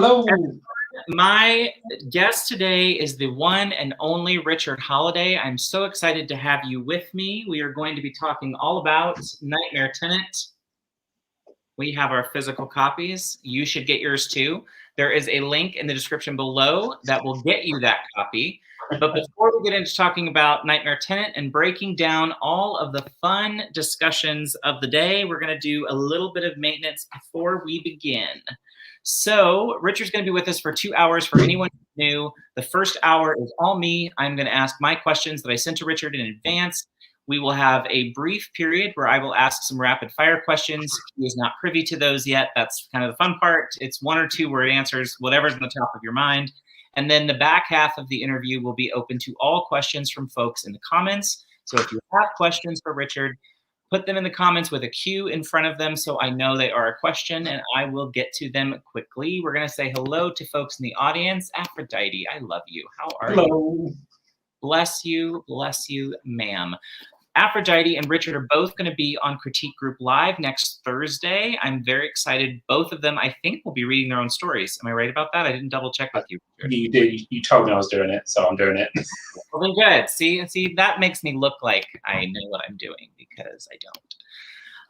Hello. My guest today is the one and only Richard Holliday. I'm so excited to have you with me. We are going to be talking all about Nightmare Tenant. We have our physical copies. You should get yours too. There is a link in the description below that will get you that copy. But before we get into talking about Nightmare Tenant and breaking down all of the fun discussions of the day, we're going to do a little bit of maintenance before we begin. So Richard's going to be with us for 2 hours. For anyone new, the first hour is all me. I'm going to ask my questions that I sent to Richard in advance. We will have a brief period where I will ask some rapid fire questions. He is not privy to those yet. That's kind of the fun part. It's 1 or 2 word answers, whatever's on the top of your mind. And then the back half of the interview will be open to all questions from folks in the comments. So if you have questions for Richard, put them in the comments with a Q in front of them so I know they are a question and I will get to them quickly. We're going to say hello to folks in the audience. Aphrodite, I love you. How are you? Bless you, ma'am. Aphrodite and Richard are both going to be on Critique Group Live next Thursday. I'm very excited. Both of them, I think, will be reading their own stories. Am I right about that? I didn't double check with you, Richard. You did. You told me I was doing it, so I'm doing it. Well, then good. See, that makes me look like I know what I'm doing because I don't.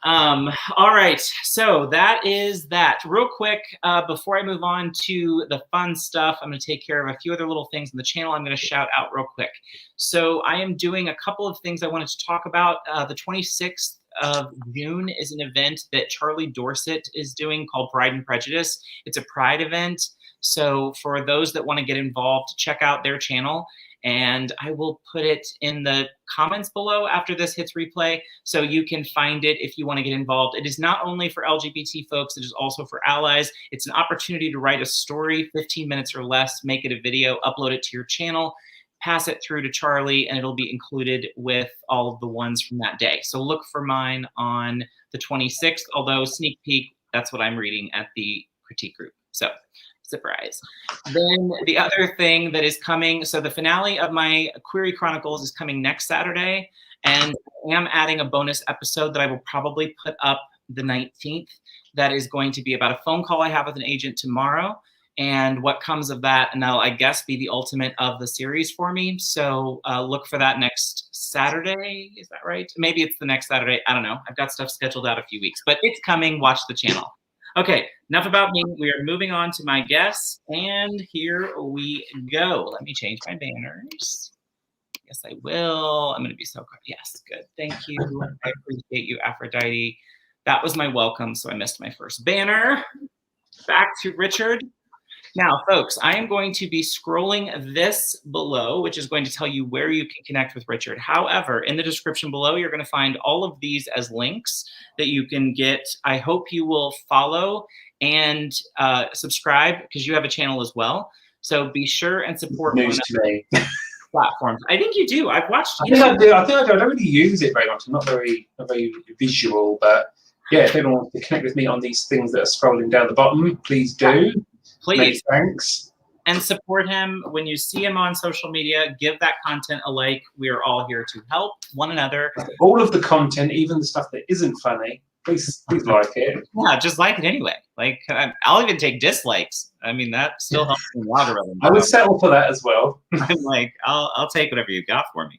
All right, so that is that. Real quick, before I move on to the fun stuff, I'm going to take care of a few other little things on the channel I'm going to shout out real quick. So I am doing a couple of things I wanted to talk about. The 26th of June is an event that Charlie Dorset is doing called Pride and Prejudice. It's a Pride event. So for those that want to get involved, check out their channel. And I will put it in the comments below after this hits replay, so you can find it if you want to get involved. It is not only for LGBT folks, it is also for allies. It's an opportunity to write a story, 15 minutes or less, make it a video, upload it to your channel, pass it through to Charlie, and it'll be included with all of the ones from that day. So look for mine on the 26th, although sneak peek, that's what I'm reading at the critique group. So surprise. Then the other thing that is coming, so the finale of my Query Chronicles is coming next Saturday, and I am adding a bonus episode that I will probably put up the 19th. That is going to be about a phone call I have with an agent tomorrow, and what comes of that, and that'll, I guess, be the ultimate of the series for me. So look for that next Saturday. Is that right? Maybe it's the next Saturday. I don't know. I've got stuff scheduled out a few weeks, but it's coming. Watch the channel. Okay, enough about me. We are moving on to my guests, and here we go. Let me change my banners. Yes, I will. I'm going to be so good. Yes, good. Thank you. I appreciate you, Aphrodite. That was my welcome, so I missed my first banner. Back to Richard. Now, folks, I am going to be scrolling this below, which is going to tell you where you can connect with Richard. However, in the description below, you're going to find all of these as links that you can get. I hope you will follow and subscribe, because you have a channel as well. So be sure and support News to me. Platforms. I think you do. I've watched. I think I do. I don't really use it very much. I'm not very visual, but yeah, if anyone wants to connect with me on these things that are scrolling down the bottom, please do. Please. Many thanks. And support him. When you see him on social media, give that content a like. We are all here to help one another. All of the content, even the stuff that isn't funny, please like it. Yeah, just like it anyway. Like, I'll even take dislikes. I mean, that still helps me a lot. I would settle for that as well. I'm like, I'll take whatever you got for me.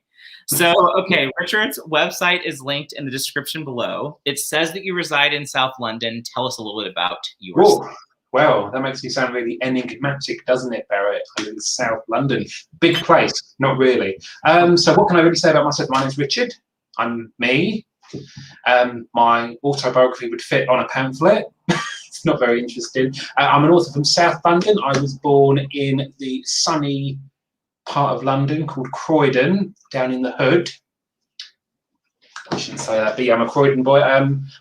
So, okay, Richard's website is linked in the description below. It says that you reside in South London. Tell us a little bit about yourself. Well, that makes me sound really enigmatic, doesn't it, Barrett? I live in South London. Big place. Not really. So what can I really say about myself? My name's Richard. I'm me. My autobiography would fit on a pamphlet. It's not very interesting. I'm an author from South London. I was born in the sunny part of London called Croydon, down in the hood. I shouldn't say that, but yeah, I'm a Croydon boy.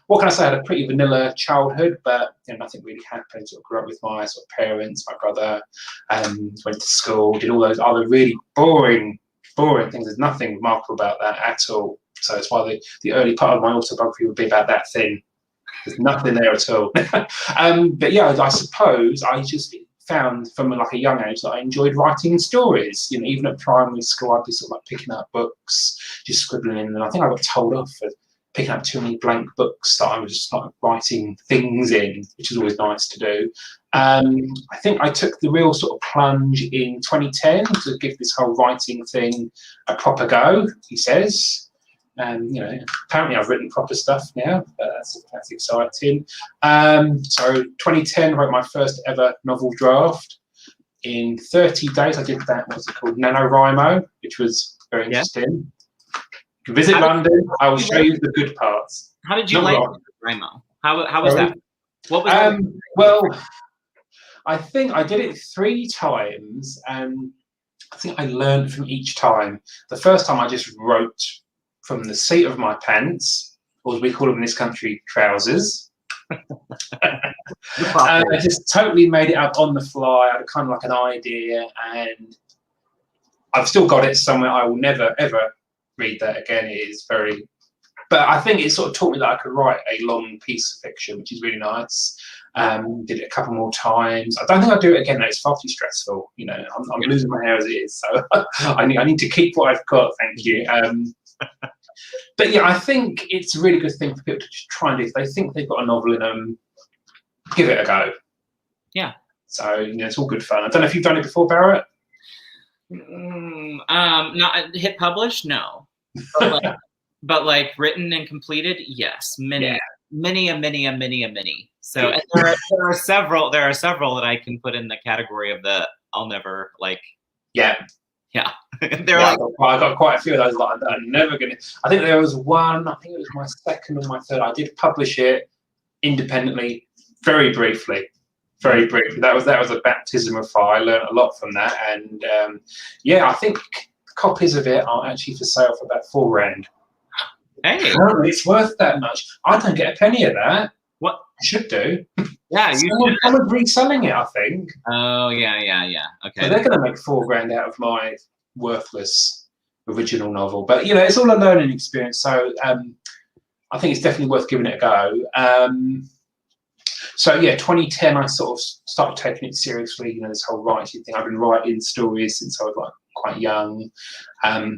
What can I say? I had a pretty vanilla childhood, but you know, nothing really happened. Sort of grew up with my sort of parents, my brother, went to school, did all those other really boring things. There's nothing remarkable about that at all. So it's why the early part of my autobiography would be about that thing. There's nothing there at all. But yeah, I suppose I just found from like a young age that I enjoyed writing stories. You know, even at primary school, I'd be sort of like picking up books, just scribbling in, and I think I got told off for picking up too many blank books that I was just like writing things in, which is always nice to do. I think I took the real sort of plunge in 2010 to give this whole writing thing a proper go, he says. You know, apparently I've written proper stuff now, but that's exciting. So 2010, I wrote my first ever novel draft. In 30 days, I did that, what's it called, NaNoWriMo, which was very interesting. You can visit London, I will show you the good parts. How did you like NaNoWriMo? How was that? What was that? Well, I think I did it 3 times, and I think I learned from each time. The first time I just wrote from the seat of my pants, or as we call them in this country, trousers. I just totally made it up on the fly. I had kind of like an idea, and I've still got it somewhere. I will never ever read that again. It is very, but I think it sort of taught me that I could write a long piece of fiction, which is really nice. Did it a couple more times. I don't think I'll do it again. Though. It's far too stressful. You know, I'm losing my hair as it is, so I need to keep what I've got. Thank you. But yeah, I think it's a really good thing for people to just try and do. If they think they've got a novel in them, give it a go. Yeah. So, you know, it's all good fun. I don't know if you've done it before, Barrett. Not hit publish, no. But like written and completed, yes. Many. So and there are several that I can put in the category of the I'll never like. Yeah. Yeah. I got quite a few of those like that. I'm never gonna. I think there was one. I think it was my second or my third. I did publish it independently, very briefly. That was a baptism of fire. I learned a lot from that, and yeah, I think copies of it are actually for sale for about £4,000. Hey, apparently it's worth that much. I don't get a penny of that. What I should do? Yeah, someone's reselling it, I think. Oh yeah. Okay. So they're going to make £4,000 out of my worthless original novel, but you know, it's all a learning experience. So I think it's definitely worth giving it a go. So yeah, 2010, I sort of started taking it seriously. You know, this whole writing thing. I've been writing stories since I was like quite young,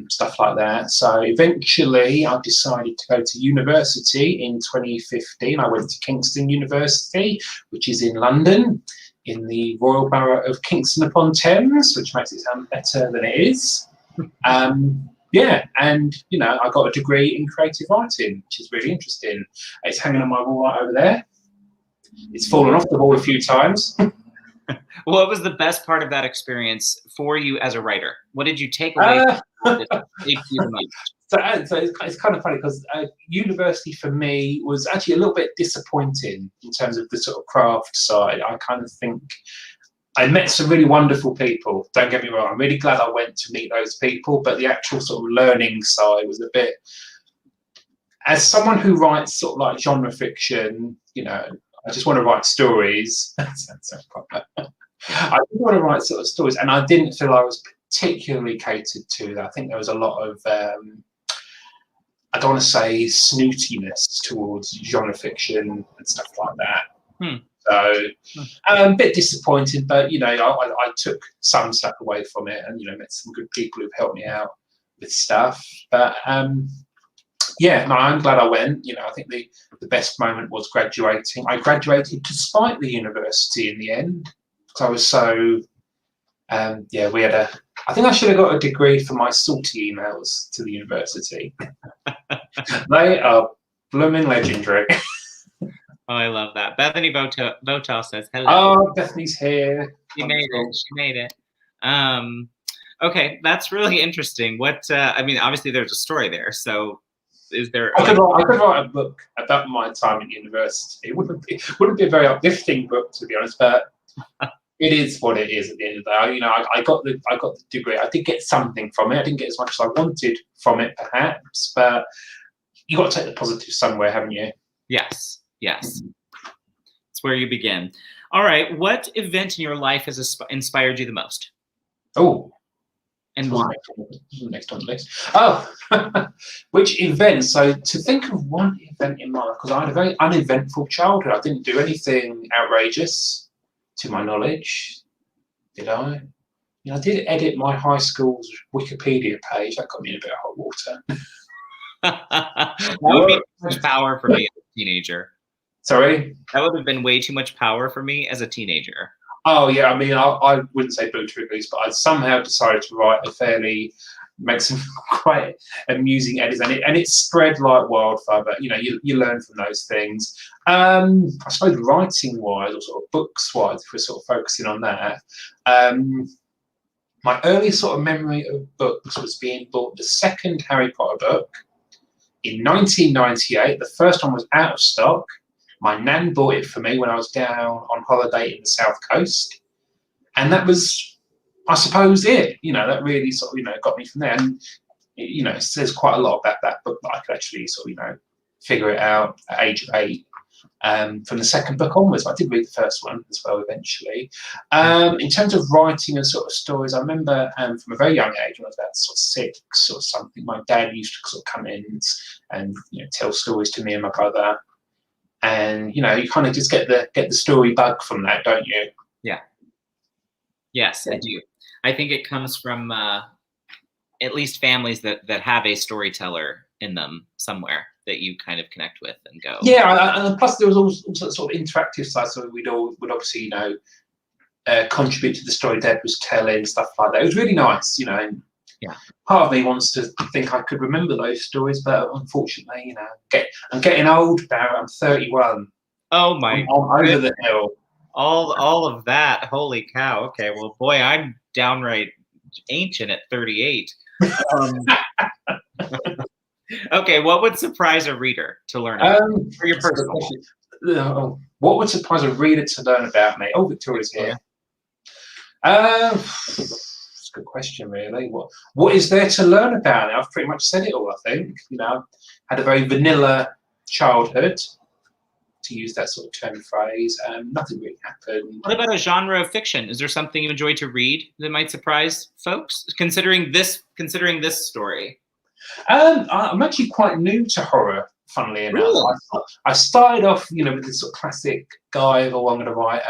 stuff like that. So eventually, I decided to go to university in 2015. I went to Kingston University, which is in London, in the Royal Borough of Kingston upon Thames, which makes it sound better than it is. Yeah, and you know, I got a degree in creative writing, which is really interesting. It's hanging on my wall right over there. It's fallen off the wall a few times. What was the best part of that experience for you as a writer? What did you take away from it that shaped you the most? So it's kind of funny because university for me was actually a little bit disappointing in terms of the sort of craft side. I kind of think I met some really wonderful people. Don't get me wrong. I'm really glad I went to meet those people, but the actual sort of learning side was a bit. As someone who writes sort of like genre fiction, you know, I just want to write stories. I just want to write sort of stories, and I didn't feel I was particularly catered to that. I think there was a lot of, I don't want to say snootiness towards genre fiction and stuff like that. So a bit disappointed, but you know, I took some stuff away from it, and you know, met some good people who've helped me out with stuff. But yeah, no, I'm glad I went. You know, I think the best moment was graduating. I graduated despite the university in the end because I was so. Yeah, we had I think I should have got a degree for my salty emails to the university. They are blooming legendary. Oh, I love that. Bethany Votel says hello. Oh, Bethany's here. She made it. Okay, that's really interesting. What I mean, obviously there's a story there. So, is there? I could write a book about my time at university. It wouldn't be a very uplifting book, to be honest, but it is what it is at the end of the day. You know, I got the degree. I did get something from it. I didn't get as much as I wanted from it, perhaps, but you got to take the positive somewhere, haven't you? Yes. It's where you begin. All right. What event in your life has inspired you the most? Oh. And why? Next on the list. Oh, which event? So to think of one event in my life, because I had a very uneventful childhood. I didn't do anything outrageous, to my knowledge. Did I? You know, I did edit my high school's Wikipedia page. That got me in a bit of hot water. That would be too much power for me as a teenager. Sorry? That would have been way too much power for me as a teenager. Oh, yeah, I mean, I wouldn't say boot reviews, but I somehow decided to write make some quite amusing edits, and it spread like wildfire, but, you know, you learn from those things. I suppose writing-wise, or sort of books-wise, if we're sort of focusing on that, my earliest sort of memory of books was being bought the second Harry Potter book in 1998. The first one was out of stock. My nan bought it for me when I was down on holiday in the South Coast. And that was, I suppose, it. You know, that really sort of, you know, got me from there. And, you know, it says quite a lot about that book that I could actually sort of, you know, figure it out at age of 8. From the second book onwards. I did read the first one as well eventually. In terms of writing and sort of stories, I remember from a very young age, when I was about sort of 6 or something, my dad used to sort of come in and, you know, tell stories to me and my brother. And, you know, you kind of just get the story bug from that, don't you? Yeah. Yes, I do. I think it comes from at least families that have a storyteller in them somewhere that you kind of connect with and go. Yeah, and plus there was also sort of interactive side, so would obviously, you know, contribute to the story Dad was telling, stuff like that. It was really nice, you know. And yeah, part of me wants to think I could remember those stories, but unfortunately, you know, I'm getting old, Barrett. I'm 31. Oh my! I'm over the hill. All of that. Holy cow! Okay, well, boy, I'm downright ancient at 38. Okay, what would surprise a reader to learn about? For your personal question. What would surprise a reader to learn about me? Oh, Victoria's here. It's a good question, really. What is there to learn about it? I've pretty much said it all, I think. You know, had a very vanilla childhood, to use that sort of term phrase. Nothing really happened. What about a genre of fiction? Is there something you enjoy to read that might surprise folks, considering this story? I'm actually quite new to horror, funnily enough. Really? I started off, you know, with this sort of classic guy, oh, I'm going to write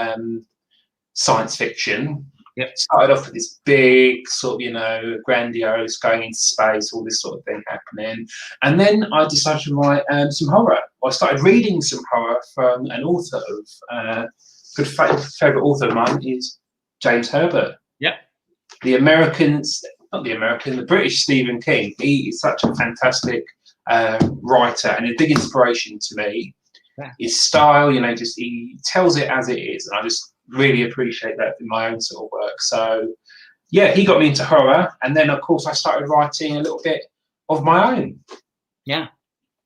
science fiction. Yep. Started off with this big sort of, you know, grandiose, going into space, all this sort of thing happening. And then I decided to write some horror. I started reading some horror from an author of, good favourite author of mine is James Herbert. Yep. The British Stephen King. He is such a fantastic writer and a big inspiration to me. Yeah. His style, you know, just he tells it as it is, and I just really appreciate that in my own sort of work. So, yeah, he got me into horror, and then of course I started writing a little bit of my own. Yeah.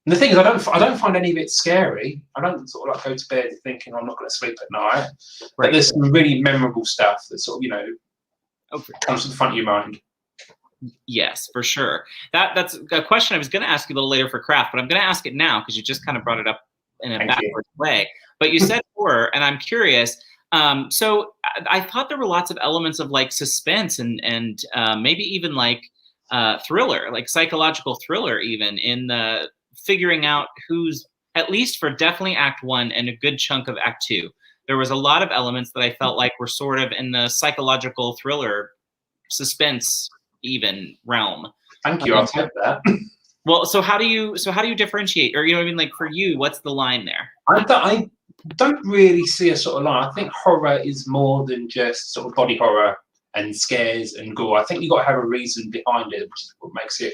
And the thing is, I don't find any of it scary. I don't sort of like go to bed thinking I'm not going to sleep at night. Right. But there's some really memorable stuff that sort of, you know, comes to the front of your mind. Yes, for sure. That's a question I was going to ask you a little later for craft, but I'm going to ask it now because you just kind of brought it up in a backwards way. But you said horror, and I'm curious. So I thought there were lots of elements of like suspense and maybe even like thriller, like psychological thriller, even in the figuring out who's, at least for definitely Act 1 and a good chunk of Act 2. There was a lot of elements that I felt like were sort of in the psychological thriller suspense even realm. Thank you. I'll take that. Well, so how do you differentiate, or, you know what I mean, like for you, what's the line there? I don't really see a sort of line. I think horror is more than just sort of body horror and scares and gore. I think you've got to have a reason behind it, which is what makes it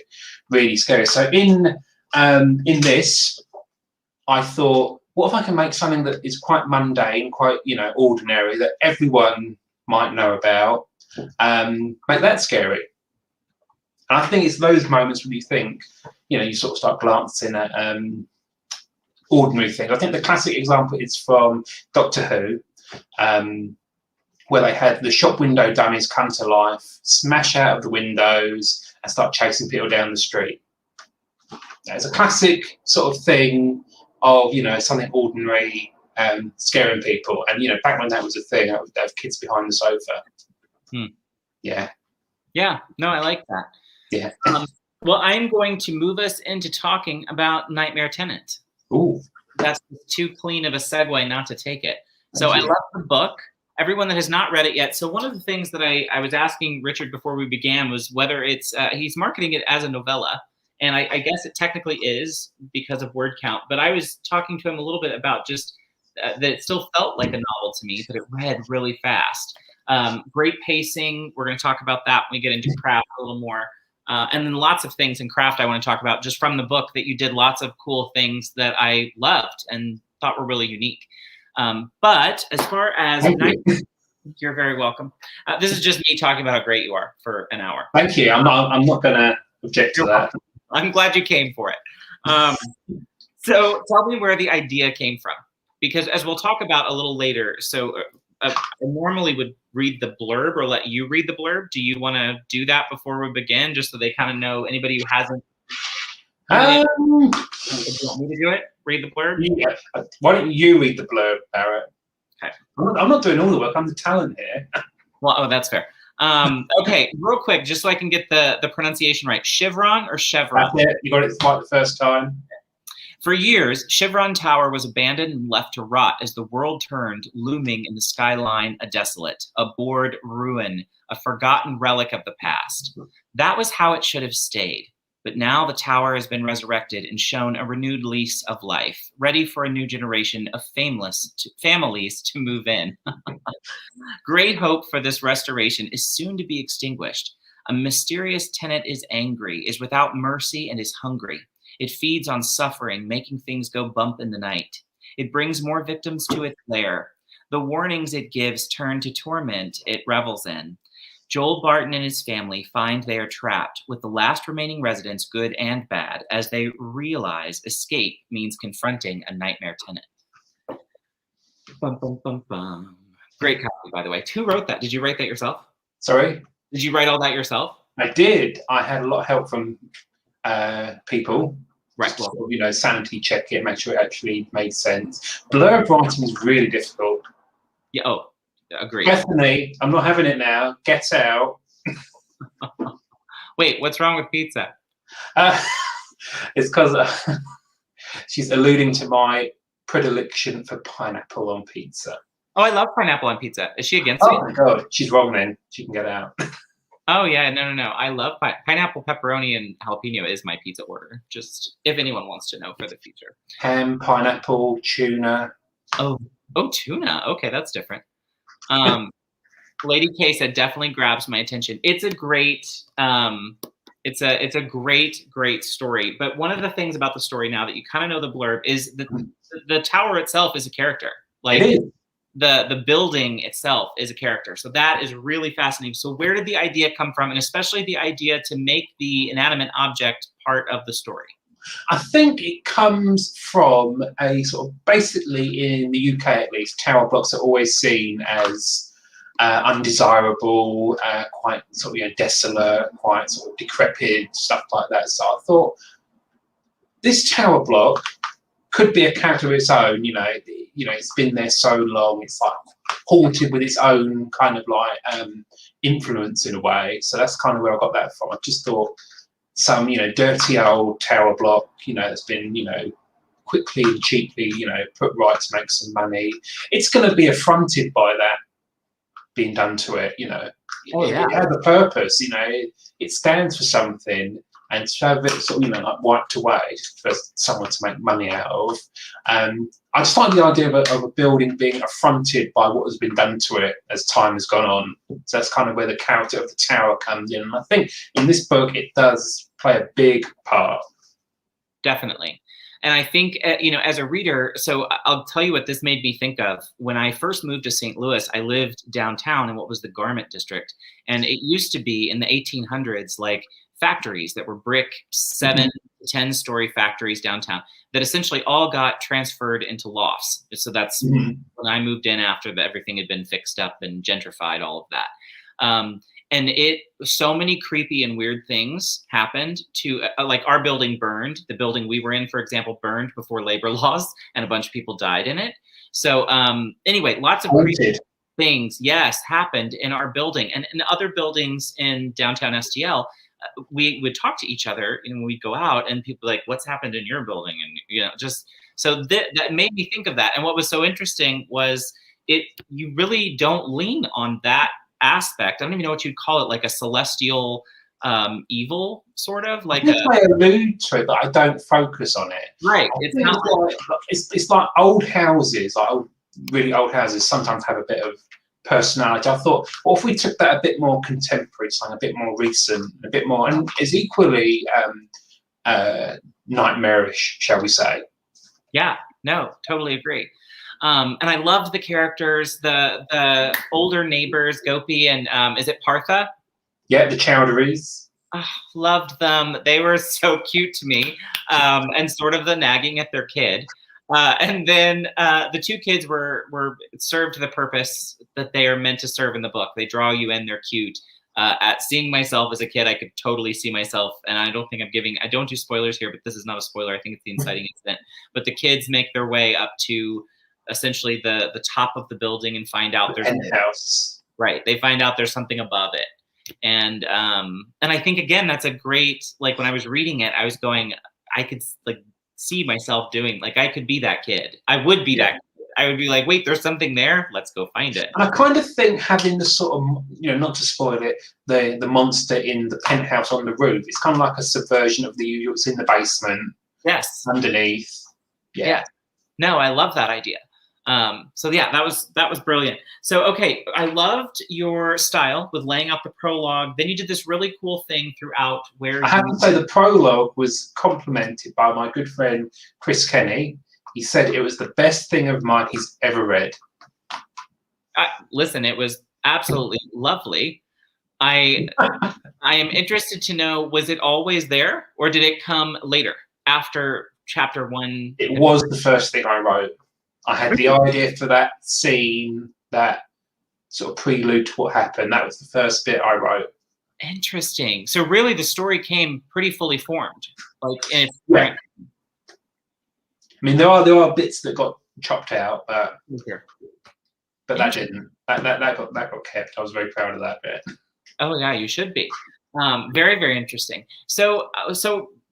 really scary. So in this, I thought, what if I can make something that is quite mundane, quite, you know, ordinary, that everyone might know about, make that scary. And I think it's those moments when you think, you know, you sort of start glancing at ordinary things. I think the classic example is from Doctor Who, where they had the shop window dummies come to life, smash out of the windows, and start chasing people down the street. It's a classic sort of thing of, you know, something ordinary scaring people. And, you know, back when that was a thing, I would have kids behind the sofa. Yeah. Yeah. No, I like that. Yeah. Well, I'm going to move us into talking about Nightmare Tenant. Ooh. That's too clean of a segue not to take it. So I love the book. Everyone that has not read it yet. So one of the things that I was asking Richard before we began was whether it's, he's marketing it as a novella. And I guess it technically is because of word count, but I was talking to him a little bit about just that it still felt like a novel to me, but it read really fast. Great pacing. We're going to talk about that when we get into craft a little more. And then lots of things in craft I want to talk about just from the book, that you did lots of cool things that I loved and thought were really unique. But as far as you're very welcome. This is just me talking about how great you are for an hour. Thank you. I'm not going to object to that. I'm glad you came for it. So tell me where the idea came from, because as we'll talk about a little later, so I normally would read the blurb or let you read the blurb. Do you want to do that before we begin, just so they kind of know, anybody who hasn't? Do you want me to do it? Read the blurb? Yeah. Why don't you read the blurb, Barrett? Okay. I'm not doing all the work. I'm the talent here. Well, oh, that's fair. Okay, real quick, just so I can get the pronunciation right. Chevron or Chevron? That's it. You got it right the first time. For years, Chevron Tower was abandoned and left to rot as the world turned, looming in the skyline, a desolate, a bored ruin, a forgotten relic of the past. That was how it should have stayed. But now the tower has been resurrected and shown a renewed lease of life, ready for a new generation of families to move in. Great hope for this restoration is soon to be extinguished. A mysterious tenant is angry, is without mercy, and is hungry. It feeds on suffering, making things go bump in the night. It brings more victims to its lair. The warnings it gives turn to torment it revels in. Joel Barton and his family find they are trapped, with the last remaining residents, good and bad, as they realize escape means confronting a nightmare tenant. Bum, bum, bum, bum. Great copy, by the way. Who wrote that? Did you write that yourself? Sorry? Did you write all that yourself? I did. I had a lot of help from people. Right. Well, sanity check it, make sure it actually made sense. Blurb writing is really difficult. Yeah. Oh, agreed. Bethany, I'm not having it now. Get out. Wait, what's wrong with pizza? It's because she's alluding to my predilection for pineapple on pizza. Oh, I love pineapple on pizza. Is she against Oh it? my God, she's wrong then. She can get out. Oh, yeah, no. I love pineapple, pepperoni, and jalapeno is my pizza order, just if anyone wants to know for the future. Ham, pineapple, tuna. Oh, tuna. Okay, that's different. Lady K said definitely grabs my attention. It's a great, it's a great story. But one of the things about the story, now that you kind of know the blurb, is that the tower itself is a character. Like, it is. The building itself is a character. So that is really fascinating. So where did the idea come from? And especially the idea to make the inanimate object part of the story? I think it comes from a sort of, basically in the UK at least, tower blocks are always seen as undesirable, quite sort of desolate, quite sort of decrepit, stuff like that. So I thought this tower block could be a character of its own. It's been there so long, it's like haunted with its own kind of like influence in a way. So that's kind of where I got that from. I just thought some dirty old tower block that's been quickly and cheaply put right to make some money, it's going to be affronted by that being done to it. Oh, yeah. It has a purpose. It stands for something, and to have it sort of like wiped away for someone to make money out of. I just find the idea of a building being affronted by what has been done to it as time has gone on. So that's kind of where the character of the tower comes in. And I think in this book, it does play a big part. Definitely. And I think, as a reader, so I'll tell you what this made me think of. When I first moved to St. Louis, I lived downtown in what was the garment district. And it used to be in the 1800s, like factories that were brick 7 to 10-story factories downtown that essentially all got transferred into lofts. So that's when I moved in after everything had been fixed up and gentrified, all of that. And so many creepy and weird things happened to, like our building burned. The building we were in, for example, burned before labor laws, and a bunch of people died in it. So anyway, lots of creepy things, yes, happened in our building. And in other buildings in downtown STL, we would talk to each other when we'd go out, and people were like, what's happened in your building? And, just, so that made me think of that. And what was so interesting was you really don't lean on that aspect. I don't even know what you'd call it, like a celestial evil, sort of like I think I allude to it, but I don't focus on it. Right. It's not like it's like old houses, like really old houses sometimes have a bit of personality. I thought, what if we took that a bit more contemporary, something a bit more recent, a bit more, and is equally nightmarish, shall we say? Yeah, no, totally agree. And I loved the characters, the older neighbors, Gopi and is it Partha? Yeah, the Chowdhuries. Oh, loved them. They were so cute to me, and sort of the nagging at their kid. And then the two kids were served the purpose that they are meant to serve in the book. They draw you in, they're cute. At seeing myself as a kid, I could totally see myself, and I don't think I don't do spoilers here, but this is not a spoiler. I think it's the inciting incident. But the kids make their way up to essentially the top of the building and find out there's a house. Right. They find out there's something above it. And I think, again, that's a great, like, when I was reading it, I was going, I could like see myself doing, like, I could be that kid. I would be that kid. I would be like, wait, there's something there. Let's go find it. And I kind of think having the sort of, not to spoil it, the monster in the penthouse on the roof, it's kind of like a subversion of the usual. It's in the basement. Yes. Underneath. Yeah. No, I love that idea. So yeah, that was brilliant. So, okay, I loved your style with laying out the prologue. Then you did this really cool thing throughout where I have to say the prologue was complimented by my good friend Chris Kenny. He said it was the best thing of mine he's ever read. Listen, it was absolutely lovely. I am interested to know, was it always there, or did it come later after chapter 1? It was the first thing I wrote. I had the idea for that scene, that sort of prelude to what happened. That was the first bit I wrote. Interesting. So really the story came pretty fully formed. Like, yeah. I mean, there are bits that got chopped out, but that didn't. That got kept. I was very proud of that bit. Oh yeah, you should be. Very, very interesting. So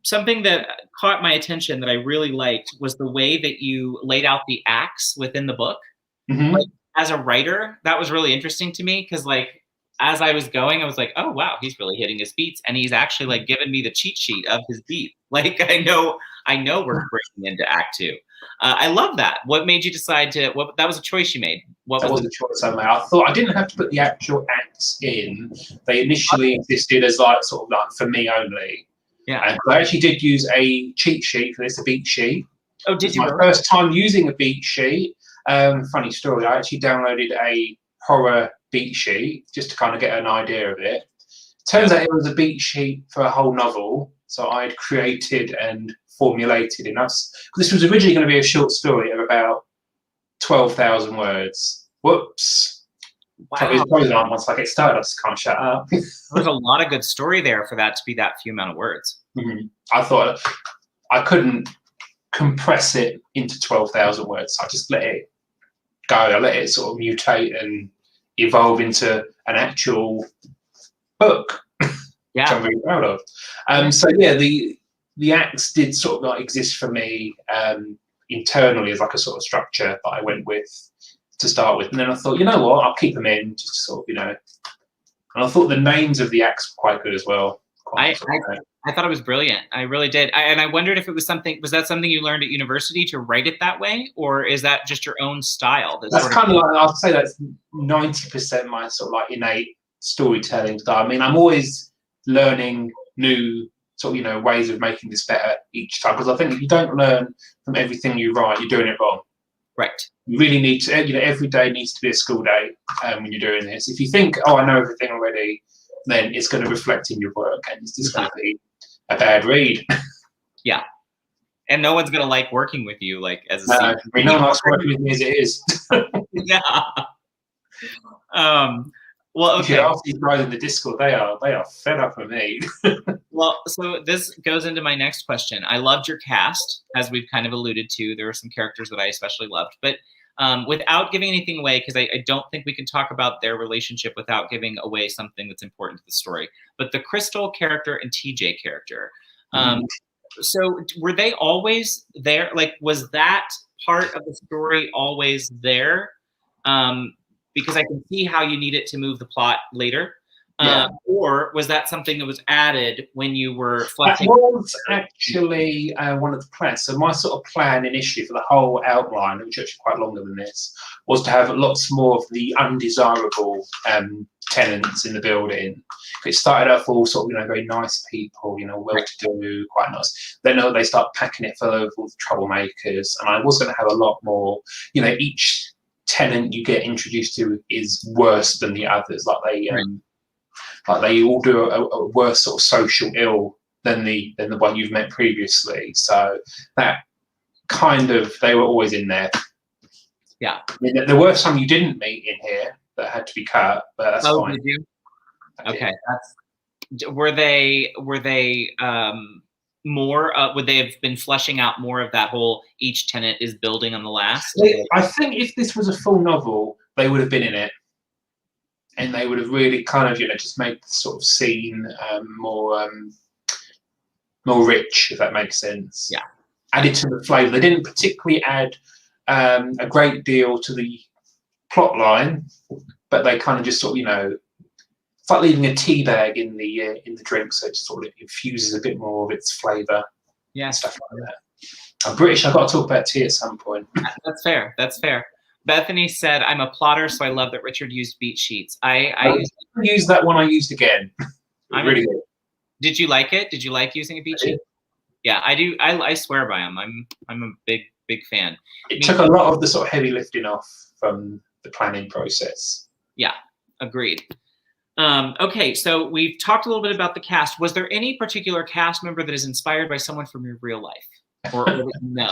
something that caught my attention that I really liked was the way that you laid out the acts within the book. Mm-hmm. Like, as a writer, that was really interesting to me, because like as I was going, I was like, oh wow, he's really hitting his beats, and he's actually like giving me the cheat sheet of his beat. Like I know we're breaking into Act 2. I love that. What made you decide to? That was a choice you made. That was a choice I made. I thought I didn't have to put the actual acts in. They initially existed as like sort of like for me only. Yeah. And I actually did use a cheat sheet for this, a beat sheet. Oh, did you? My first time using a beat sheet. Funny story. I actually downloaded a horror beat sheet just to kind of get an idea of it. Turns out it was a beat sheet for a whole novel. So I'd created and formulated enough. This was originally going to be a short story of about 12,000 words. Whoops. Wow. Once I get started, I just can't shut up. There's a lot of good story there for that to be that few amount of words. Mm-hmm. I thought I couldn't compress it into 12,000 words. So I just let it go. I let it sort of mutate and evolve into an actual book, yeah, which I'm really proud of. So yeah, the acts did sort of like exist for me internally as like a sort of structure that I went with to start with, and then I thought, you know what, I'll keep them in, just sort of, and I thought the names of the acts were quite good as well. I thought it was brilliant. I really did. And I wondered if it was that something you learned at university to write it that way, or is that just your own style? That's kind of like, I'd say that's 90% my sort of like innate storytelling style. I mean, I'm always learning new sort of, ways of making this better each time, because I think if you don't learn from everything you write, you're doing it wrong. Right. You really need to, every day needs to be a school day when you're doing this. If you think, oh, I know everything already, then it's going to reflect in your work, and it's just going to be a bad read. Yeah. And no one's going to like working with you, like, as a no one likes working with me as it is. Yeah. Well, okay. If you ask these guys in the Discord, they are fed up with me. Well, so this goes into my next question. I loved your cast, as we've kind of alluded to. There were some characters that I especially loved, but without giving anything away, because I don't think we can talk about their relationship without giving away something that's important to the story. But the Crystal character and TJ character. So were they always there? Like, was that part of the story always there? Because I can see how you need it to move the plot later. Yeah. Or was that something that was added when you were That fleshing? was actually one of the plans. So my sort of plan initially for the whole outline, which is actually quite longer than this, was to have lots more of the undesirable tenants in the building. It started off all sort of, very nice people, well-to-do, quite nice. Then they start packing it full of all the troublemakers. And I was going to have a lot more, each tenant you get introduced to is worse than the others. Like they all do a worse sort of social ill than the one you've met previously. So that they were always in there. Yeah. I mean, there were some you didn't meet in here that had to be cut, but that's fine. Did you? Okay. Were they more? Would they have been fleshing out more of that whole each tenant is building on the last? I think if this was a full novel, they would have been in it. And they would have really kind of, just made the sort of scene more rich, if that makes sense. Yeah. Added to the flavour. They didn't particularly add a great deal to the plot line, but they kind of just sort of, it's like leaving a tea bag in the drink, so it just sort of infuses a bit more of its flavour. Yeah. Stuff like that. I'm British. I've got to talk about tea at some point. That's fair. That's fair. Bethany said, "I'm a plotter, so I love that Richard used beat sheets." I used that one. I used again. Really good. Did you like it? Did you like using a beat sheet? Yeah, I do. I swear by them. I'm a big fan. It took a lot of the sort of heavy lifting off from the planning process. Yeah, agreed. Okay, so we've talked a little bit about the cast. Was there any particular cast member that is inspired by someone from your real life? Or no?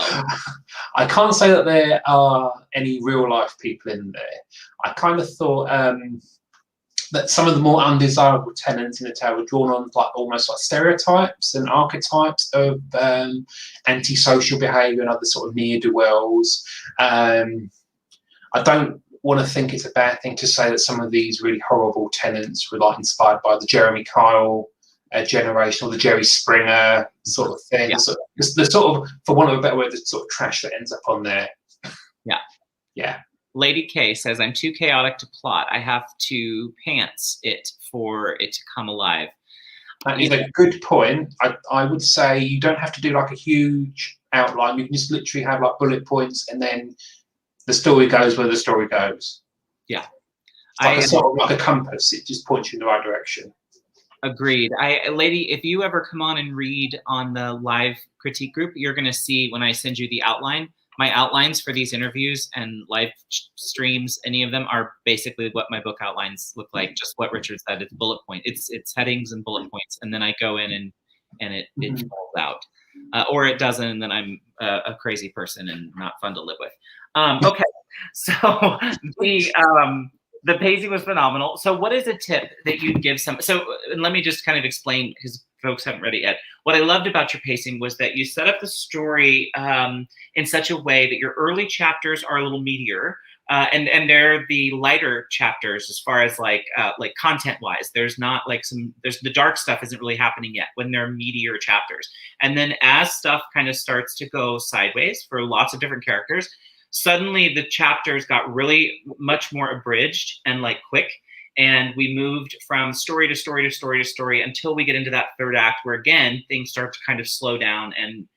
I can't say that there are any real life people in there. I kind of thought that some of the more undesirable tenants in the tale were drawn on almost like stereotypes and archetypes of antisocial behaviour and other sort of ne'er-do-wells. I don't want to think it's a bad thing to say that some of these really horrible tenants were inspired by the Jeremy Kyle generation or the Jerry Springer sort of thing. Yeah. The sort of, for want of a better word, the sort of trash that ends up on there. Yeah. Yeah. Lady K says, "I'm too chaotic to plot. I have to pants it for it to come alive." That is a good point. I would say you don't have to do a huge outline. You can just literally have bullet points, and then the story goes where the story goes. Yeah. It's sort of like a compass. It just points you in the right direction. Agreed. Lady, if you ever come on and read on the live critique group, you're going to see when I send you the outline, my outlines for these interviews and live streams, any of them are basically what my book outlines look like, just what Richard said. It's bullet point. It's headings and bullet points. And then I go in and it falls out. Or it doesn't, and then I'm a crazy person and not fun to live with. Okay. So the pacing was phenomenal. So what is a tip that you'd give and let me just kind of explain, because folks haven't read it yet. What I loved about your pacing was that you set up the story in such a way that your early chapters are a little meatier, and they're the lighter chapters as far as like content wise. There's not there's the dark stuff isn't really happening yet when they're meatier chapters. And then as stuff kind of starts to go sideways for lots of different characters, suddenly the chapters got really much more abridged and quick. And we moved from story to story to story to story until we get into that third act where, again, things start to kind of slow down and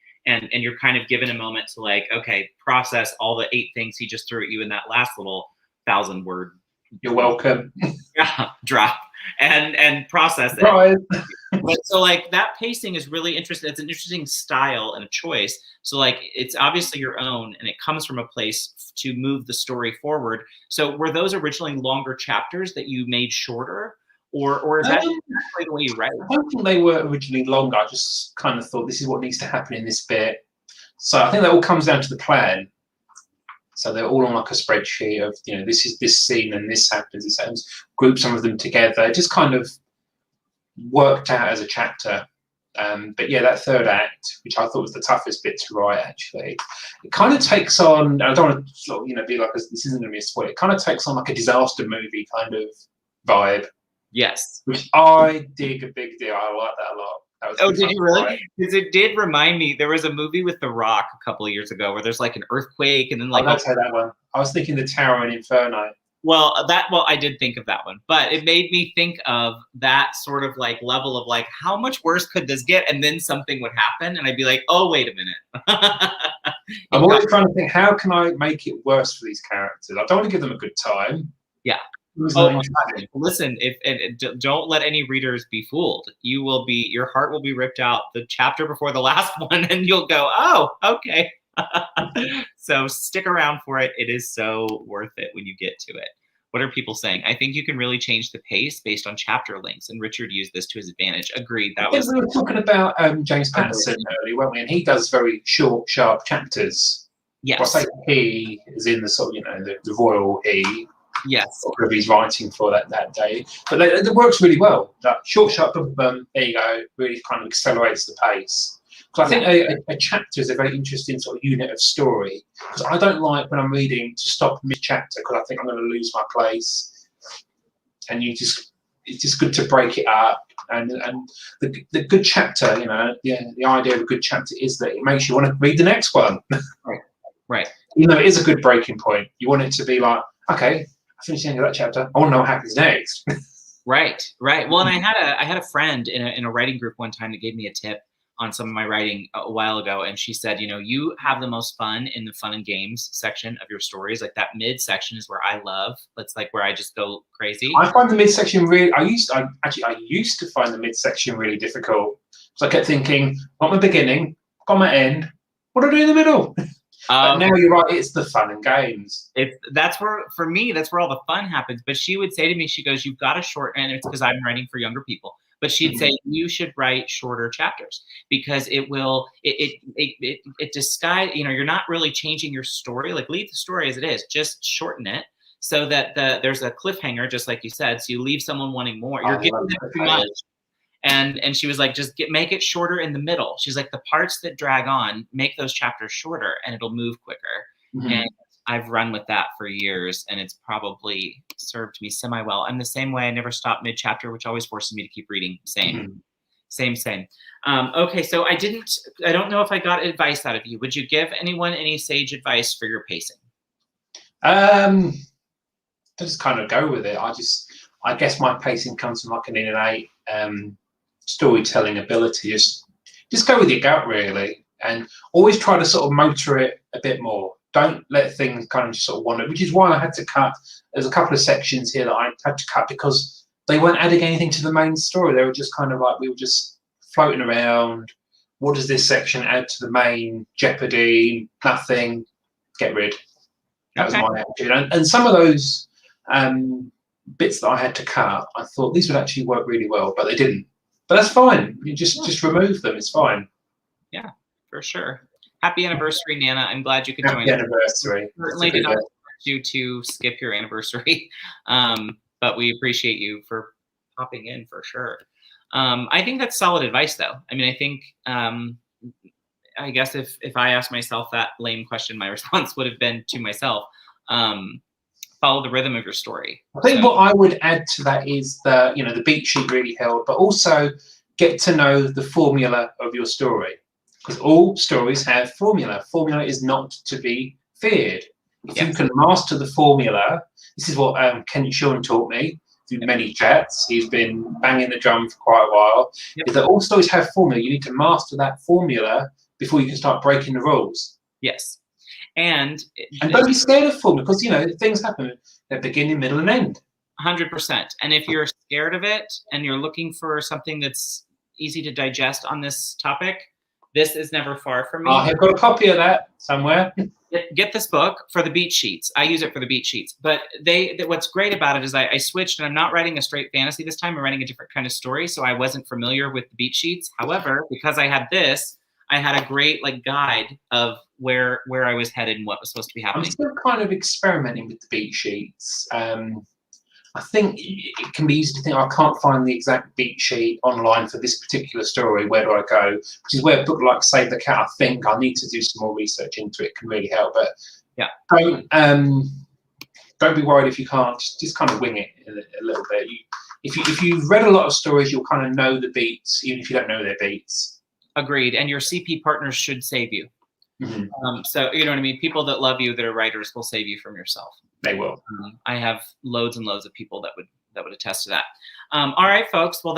you're kind of given a moment to okay, process all the 8 things he just threw at you in that last little 1,000-word. You're welcome. Drop and process it. Right. But so that pacing is really interesting. It's an interesting style and a choice. So it's obviously your own, and it comes from a place to move the story forward. So were those originally longer chapters that you made shorter, or is that exactly the way you write? I don't think they were originally longer. I just kind of thought this is what needs to happen in this bit. So I think that all comes down to the plan. So they're all on a spreadsheet of, this is this scene and this happens. This happens. Group some of them together. It just kind of worked out as a chapter. But yeah, that third act, which I thought was the toughest bit to write, actually, it kind of takes on. I don't want to be this isn't going to be a spoiler. It kind of takes on a disaster movie kind of vibe. Yes. Which I dig a big deal. I like that a lot. Did you really? Because it did remind me, there was a movie with The Rock a couple of years ago where there's an earthquake and then I'll tell that one. I was thinking The Tower and Inferno. Well, I did think of that one, but it made me think of that sort of like level of like, how much worse could this get? And then something would happen, and I'd be like, oh, wait a minute. I'm always trying to think, how can I make it worse for these characters? I don't want to give them a good time. Yeah. Oh, listen, don't let any readers be fooled. Your heart will be ripped out the chapter before the last one, and you'll go, oh, okay. So stick around for it. It is so worth it when you get to it. What are people saying? I think you can really change the pace based on chapter lengths, and Richard used this to his advantage. Agreed. We were talking about James Patterson earlier, weren't we? And he does very short, sharp chapters. Yes. Well, I say he is in the sort of, the royal he. Yes. Whatever he's writing for that day. But it works really well. That short, sharp, there you go, really kind of accelerates the pace. So I think a chapter is a very interesting sort of unit of story, because I don't like when I'm reading to stop mid-chapter, because I think I'm going to lose my place. And it's just good to break it up. And the good chapter, the idea of a good chapter is that it makes you want to read the next one. Right. Even though it is a good breaking point, you want it to be like, okay, I finished the end of that chapter. I want to know what happens next. Right. Well, and I had a friend in a writing group one time that gave me a tip on some of my writing a while ago, and she said, you have the most fun in the fun and games section of your stories. Like that mid section is where I love. That's like where I just go crazy. I find the mid section really. I used to find the mid section really difficult. So I kept thinking, got my beginning, got my end. What do I do in the middle? But now you're right. It's the fun and games. That's where, for me, that's where all the fun happens. But she would say to me, she goes, "You've got to shorten," and it's because I'm writing for younger people. But she'd say, you should write shorter chapters, because it disguise, you're not really changing your story. Like, leave the story as it is, just shorten it so that there's a cliffhanger, just like you said. So you leave someone wanting more. You're giving them too much. And she was like, just make it shorter in the middle. She's like, the parts that drag on, make those chapters shorter and it'll move quicker. Mm-hmm. And I've run with that for years, and it's probably served me semi-well. I'm the same way. I never stop mid-chapter, which always forces me to keep reading. Same. Okay, so I don't know if I got advice out of you. Would you give anyone any sage advice for your pacing? I just kind of go with it. I guess my pacing comes from like an innate storytelling ability. Just go with your gut, really, and always try to sort of motor it a bit more. Don't let things kind of just sort of wander, which is why I had to cut. There's a couple of sections here that I had to cut because they weren't adding anything to the main story. They were just kind of like, we were just floating around. What does this section add to the main? Jeopardy, nothing, get rid. That was my attitude. And some of those bits that I had to cut, I thought these would actually work really well, but they didn't. But that's fine. You just remove them. It's fine. Yeah, for sure. Happy anniversary, Nana. I'm glad you could join us. Happy anniversary. Certainly did not expect you to skip your anniversary, but we appreciate you for popping in for sure. I think that's solid advice, though. I mean, I think, I guess if I asked myself that lame question, my response would have been to myself, follow the rhythm of your story. I think what I would add to that is the beat sheet really helped, but also get to know the formula of your story. Because all stories have formula. Formula is not to be feared. If you can master the formula, this is what Ken Sean taught me through many chats. He's been banging the drum for quite a while. Is that all stories have formula. You need to master that formula before you can start breaking the rules. Yes. And don't be scared of formula, because things happen at beginning, middle, and end. 100%. And if you're scared of it and you're looking for something that's easy to digest on this topic, this is never far from me. I have got a copy of that somewhere. Get this book for the beat sheets. I use it for the beat sheets. But what's great about it is I switched, and I'm not writing a straight fantasy this time. I'm writing a different kind of story, so I wasn't familiar with the beat sheets. However, because I had this, I had a great guide of where I was headed and what was supposed to be happening. I'm still kind of experimenting with the beat sheets. I think it can be easy to think, I can't find the exact beat sheet online for this particular story. Where do I go? Which is where a book like Save the Cat, I think I need to do some more research into it, can really help. But don't be worried if you can't. Just kind of wing it a little bit. If you've read a lot of stories, you'll kind of know the beats, even if you don't know their beats. Agreed. And your CP partners should save you. Mm-hmm. So, you know what I mean? People that love you, that are writers, will save you from yourself. They will. I have loads and loads of people that would attest to that. All right, folks. Well,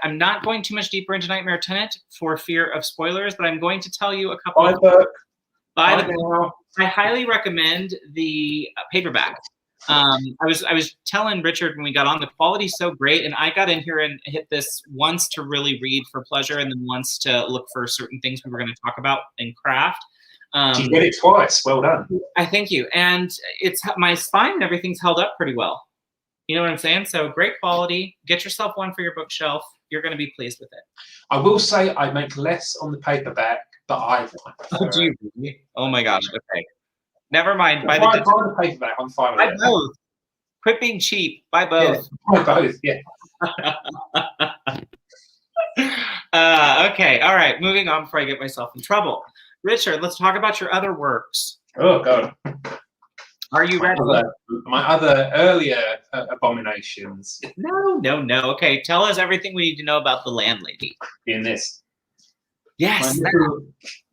I'm not going too much deeper into Nightmare Tenant for fear of spoilers, but I'm going to tell you a couple of book. I highly recommend the paperback. I was telling Richard when we got on, the quality's so great, and I got in here and hit this once to really read for pleasure, and then once to look for certain things we were going to talk about in craft. You did it twice. Well done. I thank you. And it's my spine and everything's held up pretty well. You know what I'm saying? So great quality. Get yourself one for your bookshelf. You're going to be pleased with it. I will say I make less on the paperback, but Oh, do you really? Oh my gosh. Okay. Never mind. Buy the paperback. I'm fine with it. Buy both. Quit being cheap. Buy both. Yeah, buy both. Yeah. Okay. All right. Moving on before I get myself in trouble. Richard, let's talk about your other works. Oh, God. Are you ready? My other earlier abominations. No. Okay, tell us everything we need to know about The Landlady. In this. Yes.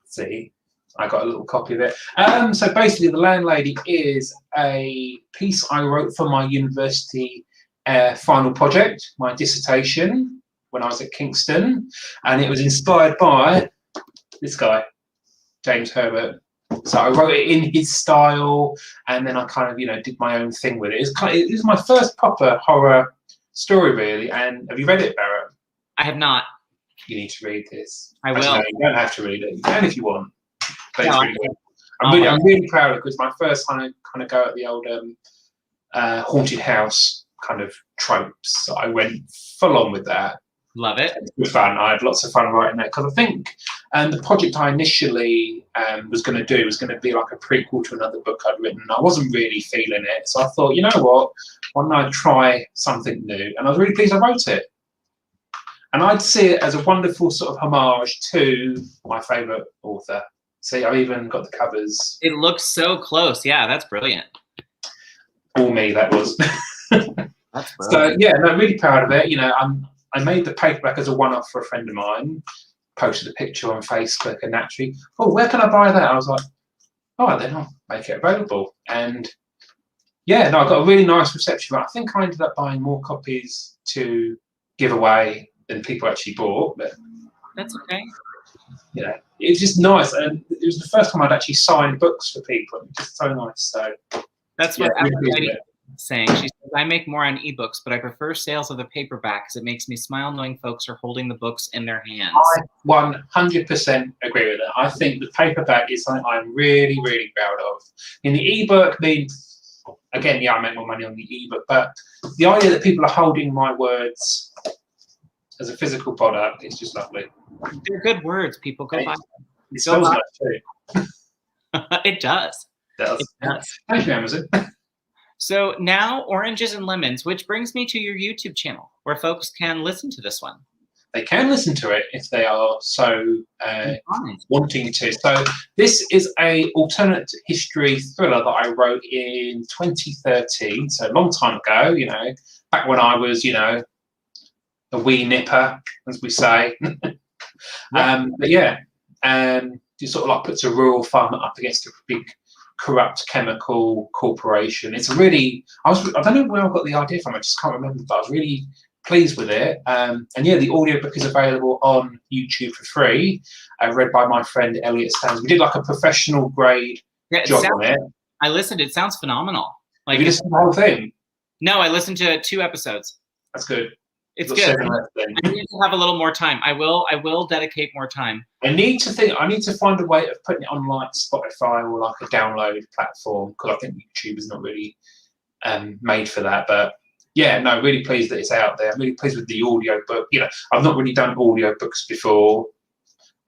See, I got a little copy of it. So basically, The Landlady is a piece I wrote for my university final project, my dissertation, when I was at Kingston. And it was inspired by this guy, James Herbert. So I wrote it in his style, and then I kind of, did my own thing with it. It was my first proper horror story, really. And have you read it, Barrett? I have not. You need to read this. I will. No, you don't have to read it. You can if you want. But No, it's really good. I'm really proud of it because my first kind of go at the old haunted house kind of tropes. So I went full on with that. Love it. It was fun. I had lots of fun writing that because I think the project I initially was going to do was going to be like a prequel to another book I'd written. I wasn't really feeling it, so I thought, you know what? Why don't I try something new? And I was really pleased I wrote it. And I'd see it as a wonderful sort of homage to my favourite author. See, I've even got the covers. It looks so close. Yeah, that's brilliant. All me, that was. That's brilliant. So yeah, no, really proud of it. I made the paperback as a one-off for a friend of mine, posted a picture on Facebook, and naturally, where can I buy that? I was like, then I'll make it available. And yeah, no, I got a really nice reception. I think I ended up buying more copies to give away than people actually bought. But that's okay. It was just nice. And it was the first time I'd actually signed books for people. It was just so nice. So that's what really saying. She says, I make more on ebooks, but I prefer sales of the paperback because it makes me smile knowing folks are holding the books in their hands. I 100% agree with that. I think the paperback is something I'm really, really proud of. In the ebook, again, I make more money on the ebook, but the idea that people are holding my words as a physical product is just lovely. They're good words. People go buy them. It smells nice too. It does. It does. Thank you, Amazon. So now oranges and lemons, which brings me to your YouTube channel where folks can listen to this one. They can listen to it if they are so wanting to. So this is a alternate history thriller that I wrote in 2013, so a long time ago, back when I was, a wee nipper, as we say. But yeah, it sort of like puts a rural farmer up against a big corrupt chemical corporation. It's I don't know where I got the idea from, I just can't remember, but I was really pleased with it. And yeah, the audiobook is available on YouTube for free, read by my friend Elliot Sands. We did like a professional grade job on it. I listened, it sounds phenomenal. Have you listened to the whole thing? No, I listened to 2 episodes. That's good. It's good. I need to have a little more time. I will dedicate more time. I need to find a way of putting it on like Spotify or like a download platform, because I think YouTube is not really made for that. But yeah, no, really pleased that it's out there. I'm really pleased with the audio book. I've not really done audio books before,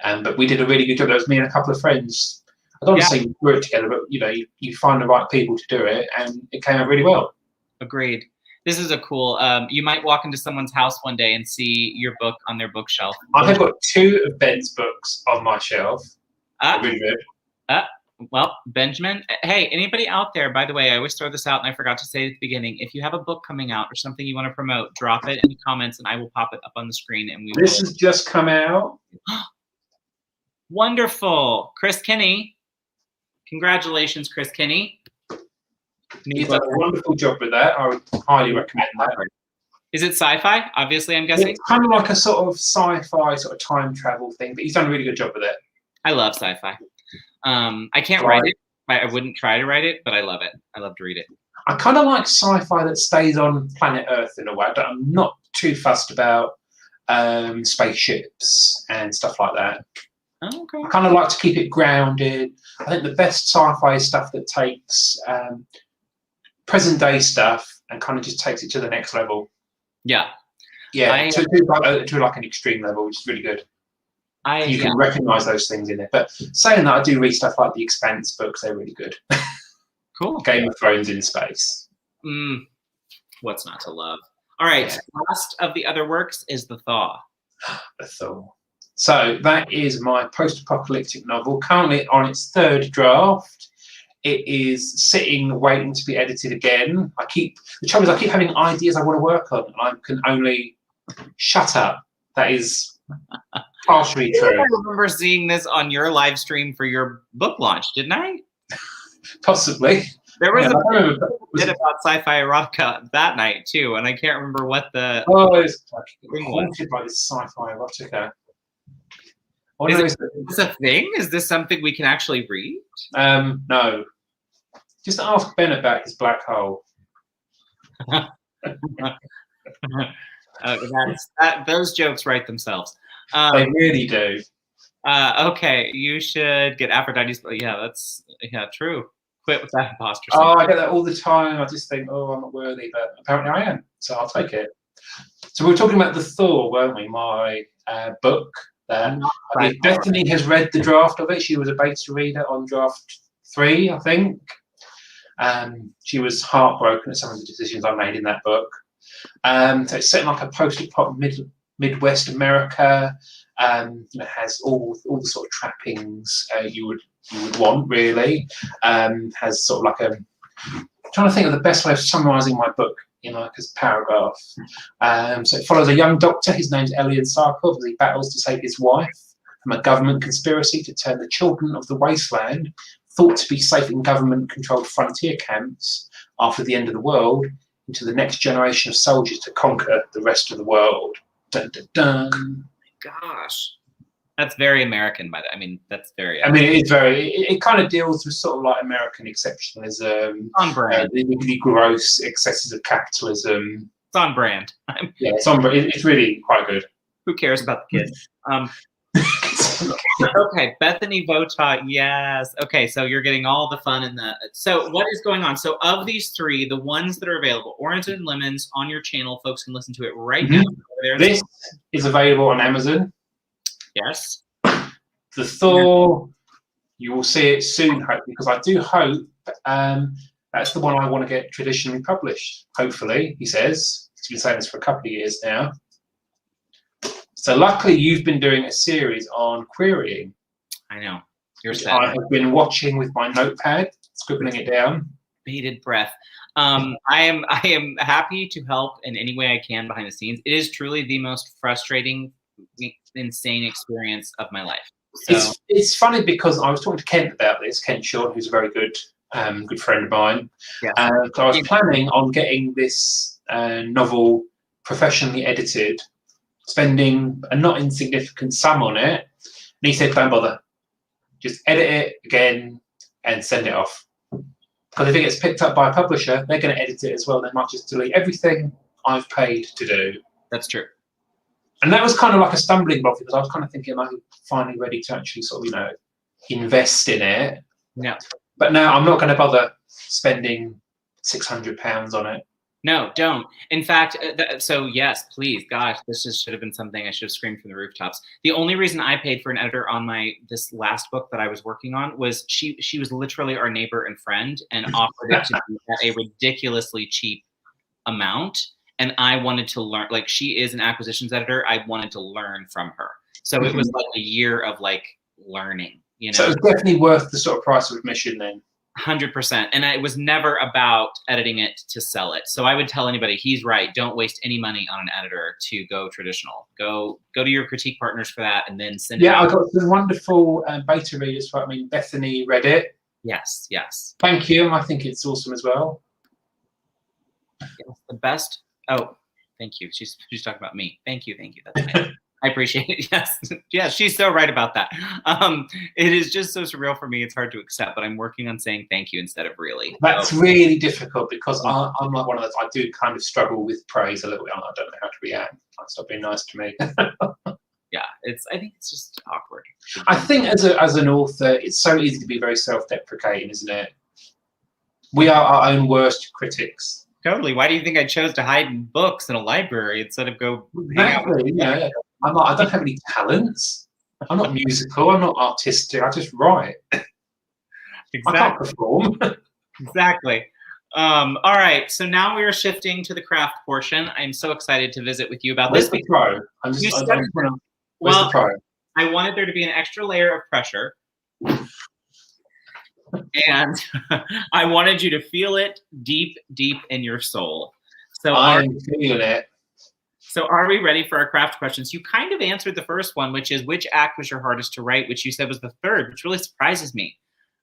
but we did a really good job. It was me and a couple of friends. I don't want to say we grew it together, but you find the right people to do it, and it came out really well. Agreed. This is a cool, you might walk into someone's house one day and see your book on their bookshelf. I have got 2 of Ben's books on my shelf. Really good. Well, Benjamin, hey, anybody out there, by the way, I always throw this out and I forgot to say at the beginning, if you have a book coming out or something you want to promote, drop it in the comments and I will pop it up on the screen. And This has just come out. Wonderful. Chris Kinney. Congratulations, Chris Kinney. He's done a wonderful job with that. I would highly recommend that. Is it sci-fi? Obviously, I'm guessing. It's kind of like a sort of sci-fi sort of time travel thing, but he's done a really good job with it. I love sci-fi. I can't write it. I wouldn't try to write it, but I love it. I love to read it. I kind of like sci-fi that stays on planet Earth in a way. I'm not too fussed about spaceships and stuff like that. Oh, okay. I kind of like to keep it grounded. I think the best sci-fi is stuff that takes present day stuff and kind of just takes it to the next level. Yeah. Yeah, to like an extreme level, which is really good. You can recognise those things in it. But saying that, I do read stuff like the Expanse books. They're really good. Cool. Game of Thrones in space. What's not to love? All right. Yeah. Last of the other works is The Thaw. The Thaw. So that is my post-apocalyptic novel, currently on its 3rd draft. It is sitting, waiting to be edited again. The trouble is I keep having ideas I want to work on, and I can only shut up. That is partially true. I remember seeing this on your live stream for your book launch, didn't I? Possibly. There was a bit about sci-fi erotica that night too, and I can't remember what the. Oh, it's haunted by this sci-fi erotica. Is this a thing? Is this something we can actually read? No. Just ask Ben about his black hole. Those jokes write themselves. They really do. Okay, you should get Aphrodite's. Yeah, that's true. Quit with that imposter. Oh, I get that all the time. I just think, I'm not worthy, but apparently I am. So I'll take it. So we were talking about The Thaw, weren't we? My book. Bethany has read the draft of it. She was a beta reader on draft 3, I think. She was heartbroken at some of the decisions I made in that book. So it's set in like a post-pop Midwest America. Has all the sort of trappings you would want, really. Has sort of like I'm trying to think of the best way of summarising my book in like a paragraph. So it follows a young doctor. His name's Elian Sarkov, as he battles to save his wife from a government conspiracy to turn the children of the wasteland, thought to be safe in government-controlled frontier camps after the end of the world, into the next generation of soldiers to conquer the rest of the world. Dun, dun, dun. Gosh, that's very American. That's very. It kind of deals with sort of like American exceptionalism, on brand. The really gross excesses of capitalism. It's on brand. Yeah, it's on brand. It's really quite good. Who cares about the kids? Okay, Bethany Vota, yes. Okay, so you're getting all the fun in that. So what is going on? So of these 3, the ones that are available, Orange and Lemons on your channel, folks can listen to it right now. This is available on Amazon. Yes. The Thaw, you will see it soon, hopefully, because I do hope that's the one I want to get traditionally published, hopefully, he says. He's been saying this for a couple of years now. So luckily, you've been doing a series on querying. I know. I have been watching with my notepad, scribbling it down. Bated breath. I am happy to help in any way I can behind the scenes. It is truly the most frustrating, insane experience of my life. So. It's funny because I was talking to Kent about this. Kent Shaw, who's a very good friend of mine. Yeah. So I was planning on getting this novel professionally edited, spending a not insignificant sum on it. And he said, don't bother. Just edit it again and send it off. Because if it gets picked up by a publisher, they're going to edit it as well. They might just delete everything I've paid to do. That's true. And that was kind of like a stumbling block because I was kind of thinking, am I finally ready to actually sort of, invest in it? Yeah. But now I'm not going to bother spending £600 on it. No, don't. In fact, so yes, please, gosh, should have been something I should have screamed from the rooftops. The only reason I paid for an editor on this last book that I was working on was she was literally our neighbor and friend and offered it to me at a ridiculously cheap amount. And I wanted to learn, like she is an acquisitions editor. I wanted to learn from her. So it was like a year of learning, So it was definitely worth the sort of price of admission then. 100%. And it was never about editing it to sell it. So I would tell anybody, he's right. Don't waste any money on an editor to go traditional. Go to your critique partners for that and then send it out. I got some wonderful beta readers for it. Bethany read it. Yes. Thank you. I think it's awesome as well. Yes, the best. Oh, thank you. She's talking about me. Thank you. That's nice. I appreciate it. Yes. Yes, she's so right about that. It is just so surreal for me. It's hard to accept, but I'm working on saying thank you instead of really. That's really difficult because I'm like one of those, I do kind of struggle with praise a little bit. I don't know how to react. Like, stop being nice to me. Yeah, I think it's just awkward. I think as an author, it's so easy to be very self-deprecating, isn't it? We are our own worst critics. Totally. Why do you think I chose to hide in books in a library instead of go hang out with Exactly. Yeah. I'm like, I don't have any talents. I'm not musical. I'm not artistic. I just write. Exactly. I can't perform. Exactly. All right. So now we are shifting to the craft portion. I'm so excited to visit with you about Where's this. the pro? Where's the pro? I wanted there to be an extra layer of pressure. And I wanted you to feel it deep, deep in your soul. So I'm feeling it. So are we ready for our craft questions? You kind of answered the first one, which is which act was your hardest to write, which you said was the third, which really surprises me.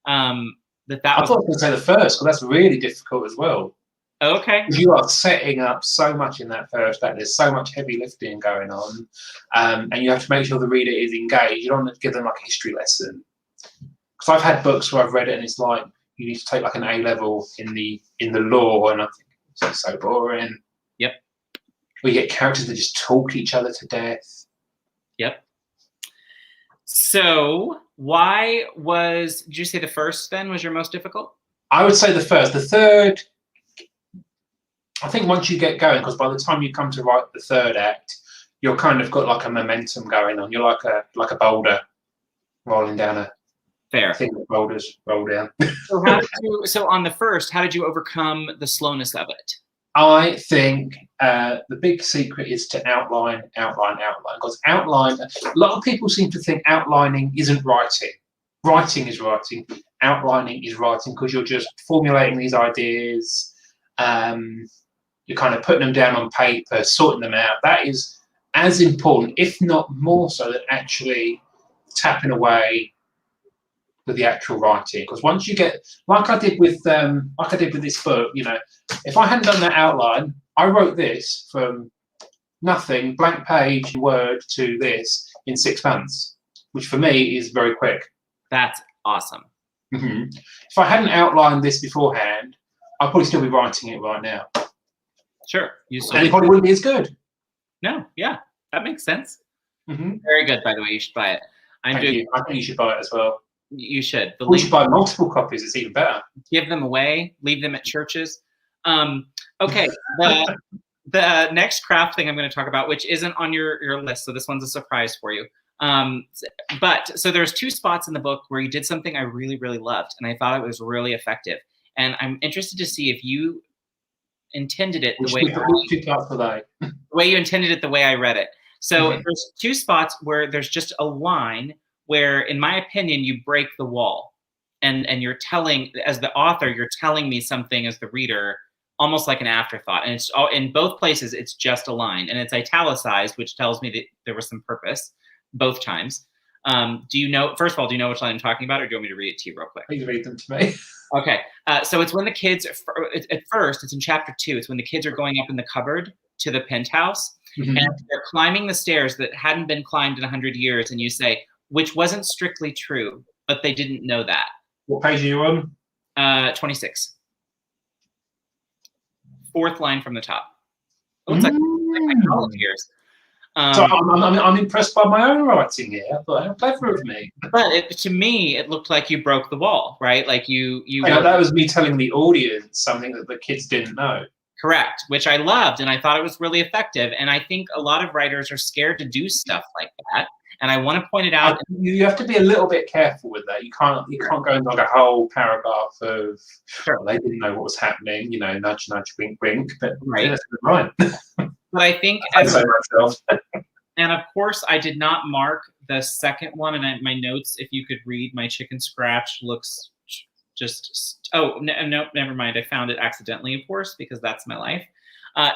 I thought I was going to say the first, because that's really difficult as well. Okay. You are setting up so much in that first act. There's so much heavy lifting going on, and you have to make sure the reader is engaged. You don't want to give them like a history lesson. Because I've had books where I've read it and it's like you need to take like an A level in the law, and I think it's so boring. Yep. We get characters that just talk each other to death. Yep. So did you say the first then was your most difficult? I would say the first. The third, I think once you get going, because by the time you come to write the third act, you're kind of got like a momentum going on. You're like a boulder rolling down a fair thing that boulders roll down. So on the first, how did you overcome the slowness of it? I think the big secret is to outline. Because outline, a lot of people seem to think outlining isn't writing. Writing is writing. Outlining is writing because you're just formulating these ideas. You're kind of putting them down on paper, sorting them out. That is as important, if not more so, than actually tapping away with the actual writing. Because once you get, like I did with this book, you know, if I hadn't done that outline, I wrote this from nothing, blank page, Word, to this in 6 months, which for me is very quick. That's awesome. Mm-hmm. If I hadn't outlined this beforehand, I'd probably still be writing it right now. Sure. And it probably wouldn't be as good. No, yeah, that makes sense. Mm-hmm. Very good, by the way. You should buy it. I think you should buy it as well. You should. We should buy multiple copies. It's even better. Give them away. Leave them at churches. Okay. The next craft thing I'm going to talk about, which isn't on your list, so this one's a surprise for you. But so there's 2 spots in the book where you did something I really, really loved, and I thought it was really effective. And I'm interested to see if you intended it the way you intended it, the way I read it. So there's 2 spots where there's just a line where, in my opinion, you break the wall, and you're telling, as the author, you're telling me something as the reader, almost like an afterthought. And it's all, in both places, it's just a line, and it's italicized, which tells me that there was some purpose both times. Do you know? First of all, do you know which line I'm talking about, or do you want me to read it to you real quick? Please read them to me. Okay. So it's when the kids, at first, it's in chapter 2. It's when the kids are going up in the cupboard to the penthouse, and they're climbing the stairs that hadn't been climbed in 100 years, and you say, which wasn't strictly true, but they didn't know that. What page are you on? 26. 4th line from the top. Oh, it's like my college years. So I'm impressed by my own writing here. I thought, how clever of me. But to me, it looked like you broke the wall, right? Like you. That was me telling the audience something that the kids didn't know. Correct, which I loved, and I thought it was really effective. And I think a lot of writers are scared to do stuff like that. And I want to point it out. You have to be a little bit careful with that. You can't go into like a whole paragraph of they didn't know what was happening. You know, nudge, nudge, wink, wink. But right. But I think, and of course, I did not mark the second one. And my notes, if you could read, my chicken scratch looks just. Oh no, never mind. I found it accidentally, of course, because that's my life.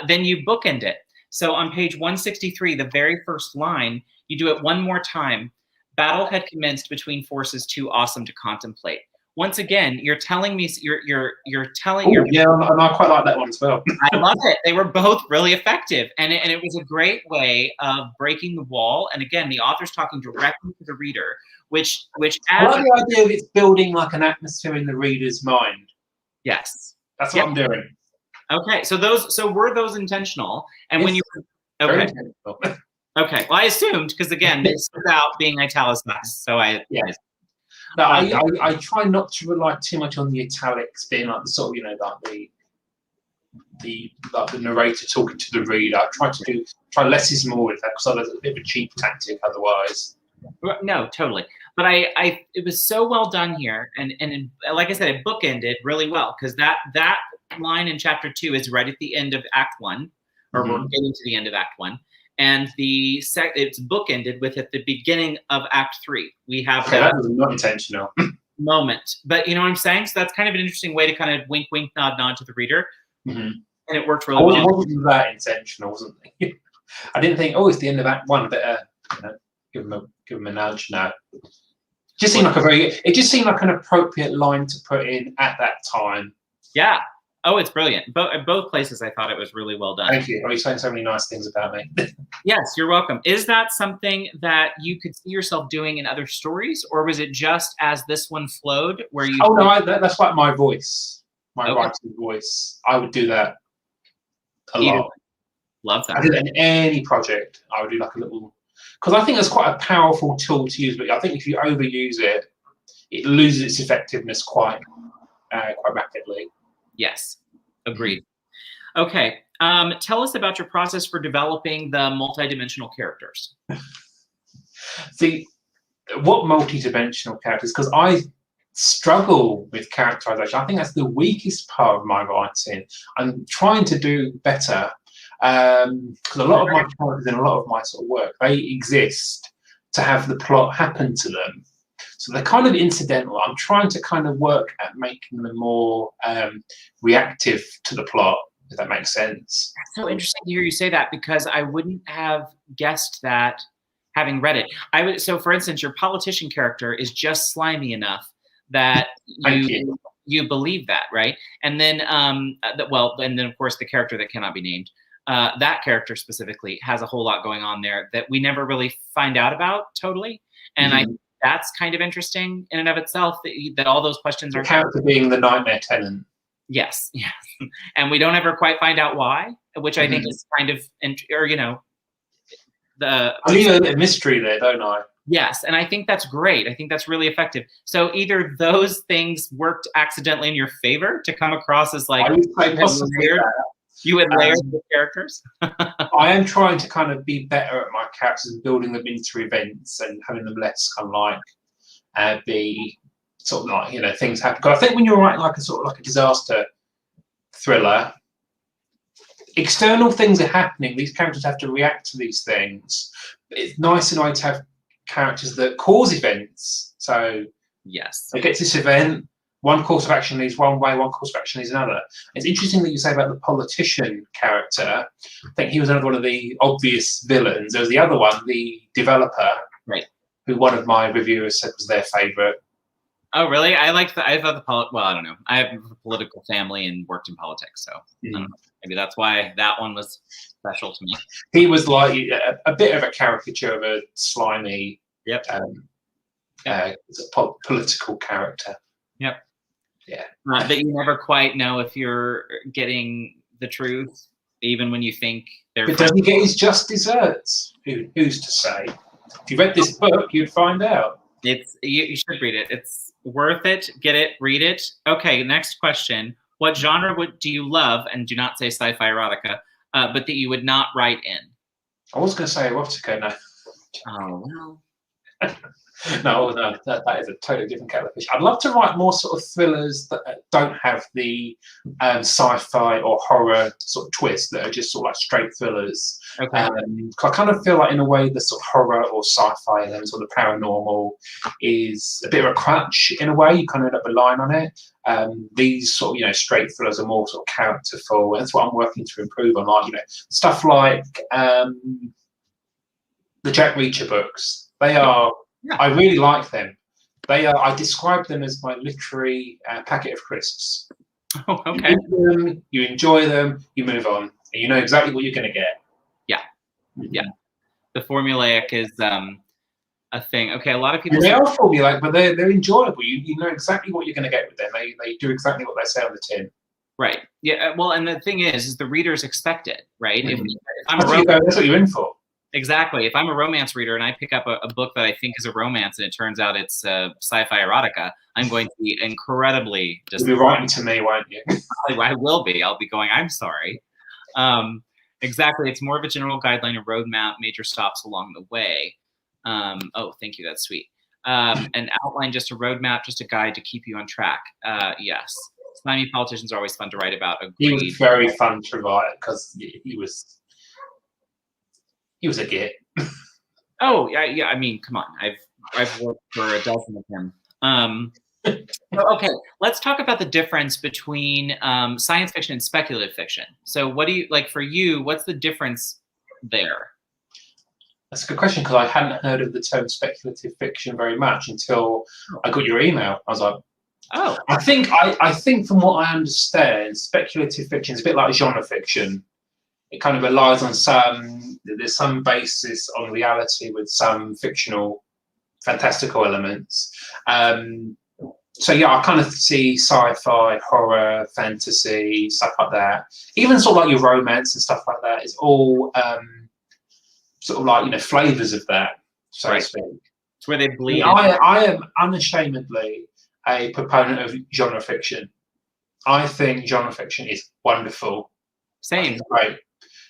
Then you bookend it. So on page 163, the very first line, you do it one more time. Battle had commenced between forces too awesome to contemplate. once again, you're telling me you're telling. Oh, yeah, and I quite like that one as well. I love it. They were both really effective, and it was a great way of breaking the wall. And again, the author's talking directly to the reader, which I adds. like the idea of it's building like an atmosphere in the reader's mind. Yes, that's what I'm doing. Okay, so were those intentional? And when you okay. Okay, well, I assumed, because again, this is about being italicized, so No, I try not to rely too much on the italics being like the sort of, you know, like the narrator talking to the reader. I try less is more with that, because that's a bit of a cheap tactic otherwise. No, totally. But it was so well done here, and like I said, it bookended really well, because that line in chapter 2 is right at the end of Act 1, or we're getting to the end of Act 1. And it's bookended with at the beginning of Act 3. We have that was not intentional moment, but you know what I'm saying. So that's kind of an interesting way to kind of wink, wink, nod, nod to the reader, and it worked really well. It wasn't that intentional, wasn't it? I didn't think, oh, it's the end of Act 1. Better, you know, give them a nudge now. It just seemed like an appropriate line to put in at that time. Yeah. Oh, it's brilliant. Both places, I thought it was really well done. Thank you. You're saying so many nice things about me. Yes, you're welcome. Is that something that you could see yourself doing in other stories, or was it just as this one flowed where you? Oh no, that's like my voice, my writing voice. I would do that a lot. Love that. I did it in any project. I would do like a little, because I think that's quite a powerful tool to use. But I think if you overuse it, it loses its effectiveness quite rapidly. Yes, agreed. Okay, tell us about your process for developing the multi-dimensional characters. See, what multi-dimensional characters? Because I struggle with characterization. I think that's the weakest part of my writing. I'm trying to do better, because a lot of my characters in a lot of my sort of work, they exist to have the plot happen to them. So they're kind of incidental. I'm trying to kind of work at making them more reactive to the plot, if that makes sense. That's so interesting to hear you say that, because I wouldn't have guessed that having read it. So for instance, your politician character is just slimy enough that you believe that, right? And then, and then of course the character that cannot be named, that character specifically has a whole lot going on there that we never really find out about totally. And that's kind of interesting in and of itself, that all those questions are. The character being the Nightmare Tenant. Yes, yes. And we don't ever quite find out why, which I think is kind of, or you know, I leave a mystery there, don't I? Yes, and I think that's great. I think that's really effective. So either those things worked accidentally in your favor to come across as like you would layer the characters. I am trying to kind of be better at my characters and building them into events and having them less kind of like be sort of like, you know, things happen. Because I think when you're writing like a sort of like a disaster thriller, external things are happening. These characters have to react to these things. It's nice and nice to have characters that cause events. So yes, it gets this event. One course of action is one way, one course of action is another. It's interesting that you say about the politician character. I think he was another one of the obvious villains. There was the other one, the developer, right, who one of my reviewers said was their favourite. Oh, really? I thought well, I don't know. I have a political family and worked in politics, so maybe that's why that one was special to me. He was like a bit of a caricature of a slimy political character. Yep. Yeah. But you never quite know if you're getting the truth, even when you think they're. But does he get his just desserts? Who's to say? If you read this book, you'd find out. You should read it. It's worth it. Get it. Read it. Okay. Next question: what genre do you love, and do not say sci-fi erotica, but that you would not write in? I was going to say erotica. No. Oh well. No, that is a totally different kettle of fish. I'd love to write more sort of thrillers that don't have the sci-fi or horror sort of twist, that are just sort of like straight thrillers. Okay. I kind of feel like in a way the sort of horror or sci-fi and then sort of paranormal is a bit of a crutch in a way. You kind of end up relying on it. These sort of, you know, straight thrillers are more sort of characterful. That's what I'm working to improve on. Like, you know, stuff like the Jack Reacher books. They are. Yeah. I really like them, They are. I describe them as my literary packet of crisps. Oh, okay. You enjoy them, you move on, and you know exactly what you're going to get. Yeah, yeah. The formulaic is a thing. Okay, a lot of people. They are formulaic, but they're enjoyable. You know exactly what you're going to get with them. They do exactly what they say on the tin. Right. Yeah. Well, and the thing is the readers expect it, right? If I'm that's what you're in for. Exactly. If I'm a romance reader and I pick up a book that I think is a romance and it turns out it's sci-fi erotica, I'm going to be incredibly disappointed. You'll be writing to me, won't you? I will be. I'll be going, I'm sorry. Exactly. It's more of a general guideline, a roadmap, major stops along the way. Oh, thank you. That's sweet. An outline, just a roadmap, just a guide to keep you on track. Yes. Slimy politicians are always fun to write about. Agreed. He was very fun to write because he was a git. Oh yeah. I mean, come on. I've worked for a dozen of him. Okay, let's talk about the difference between science fiction and speculative fiction. So, what do you like for you? What's the difference there? That's a good question because I hadn't heard of the term speculative fiction very much until I got your email. I was like, oh, I think from what I understand, speculative fiction is a bit like genre fiction. It kind of relies on there's some basis on reality with some fictional, fantastical elements. So yeah, I kind of see sci-fi, horror, fantasy, stuff like that. Even sort of like your romance and stuff like that is all sort of like, flavors of that, so to speak. It's where they bleed. I am unashamedly a proponent of genre fiction. I think genre fiction is wonderful. Same. Right.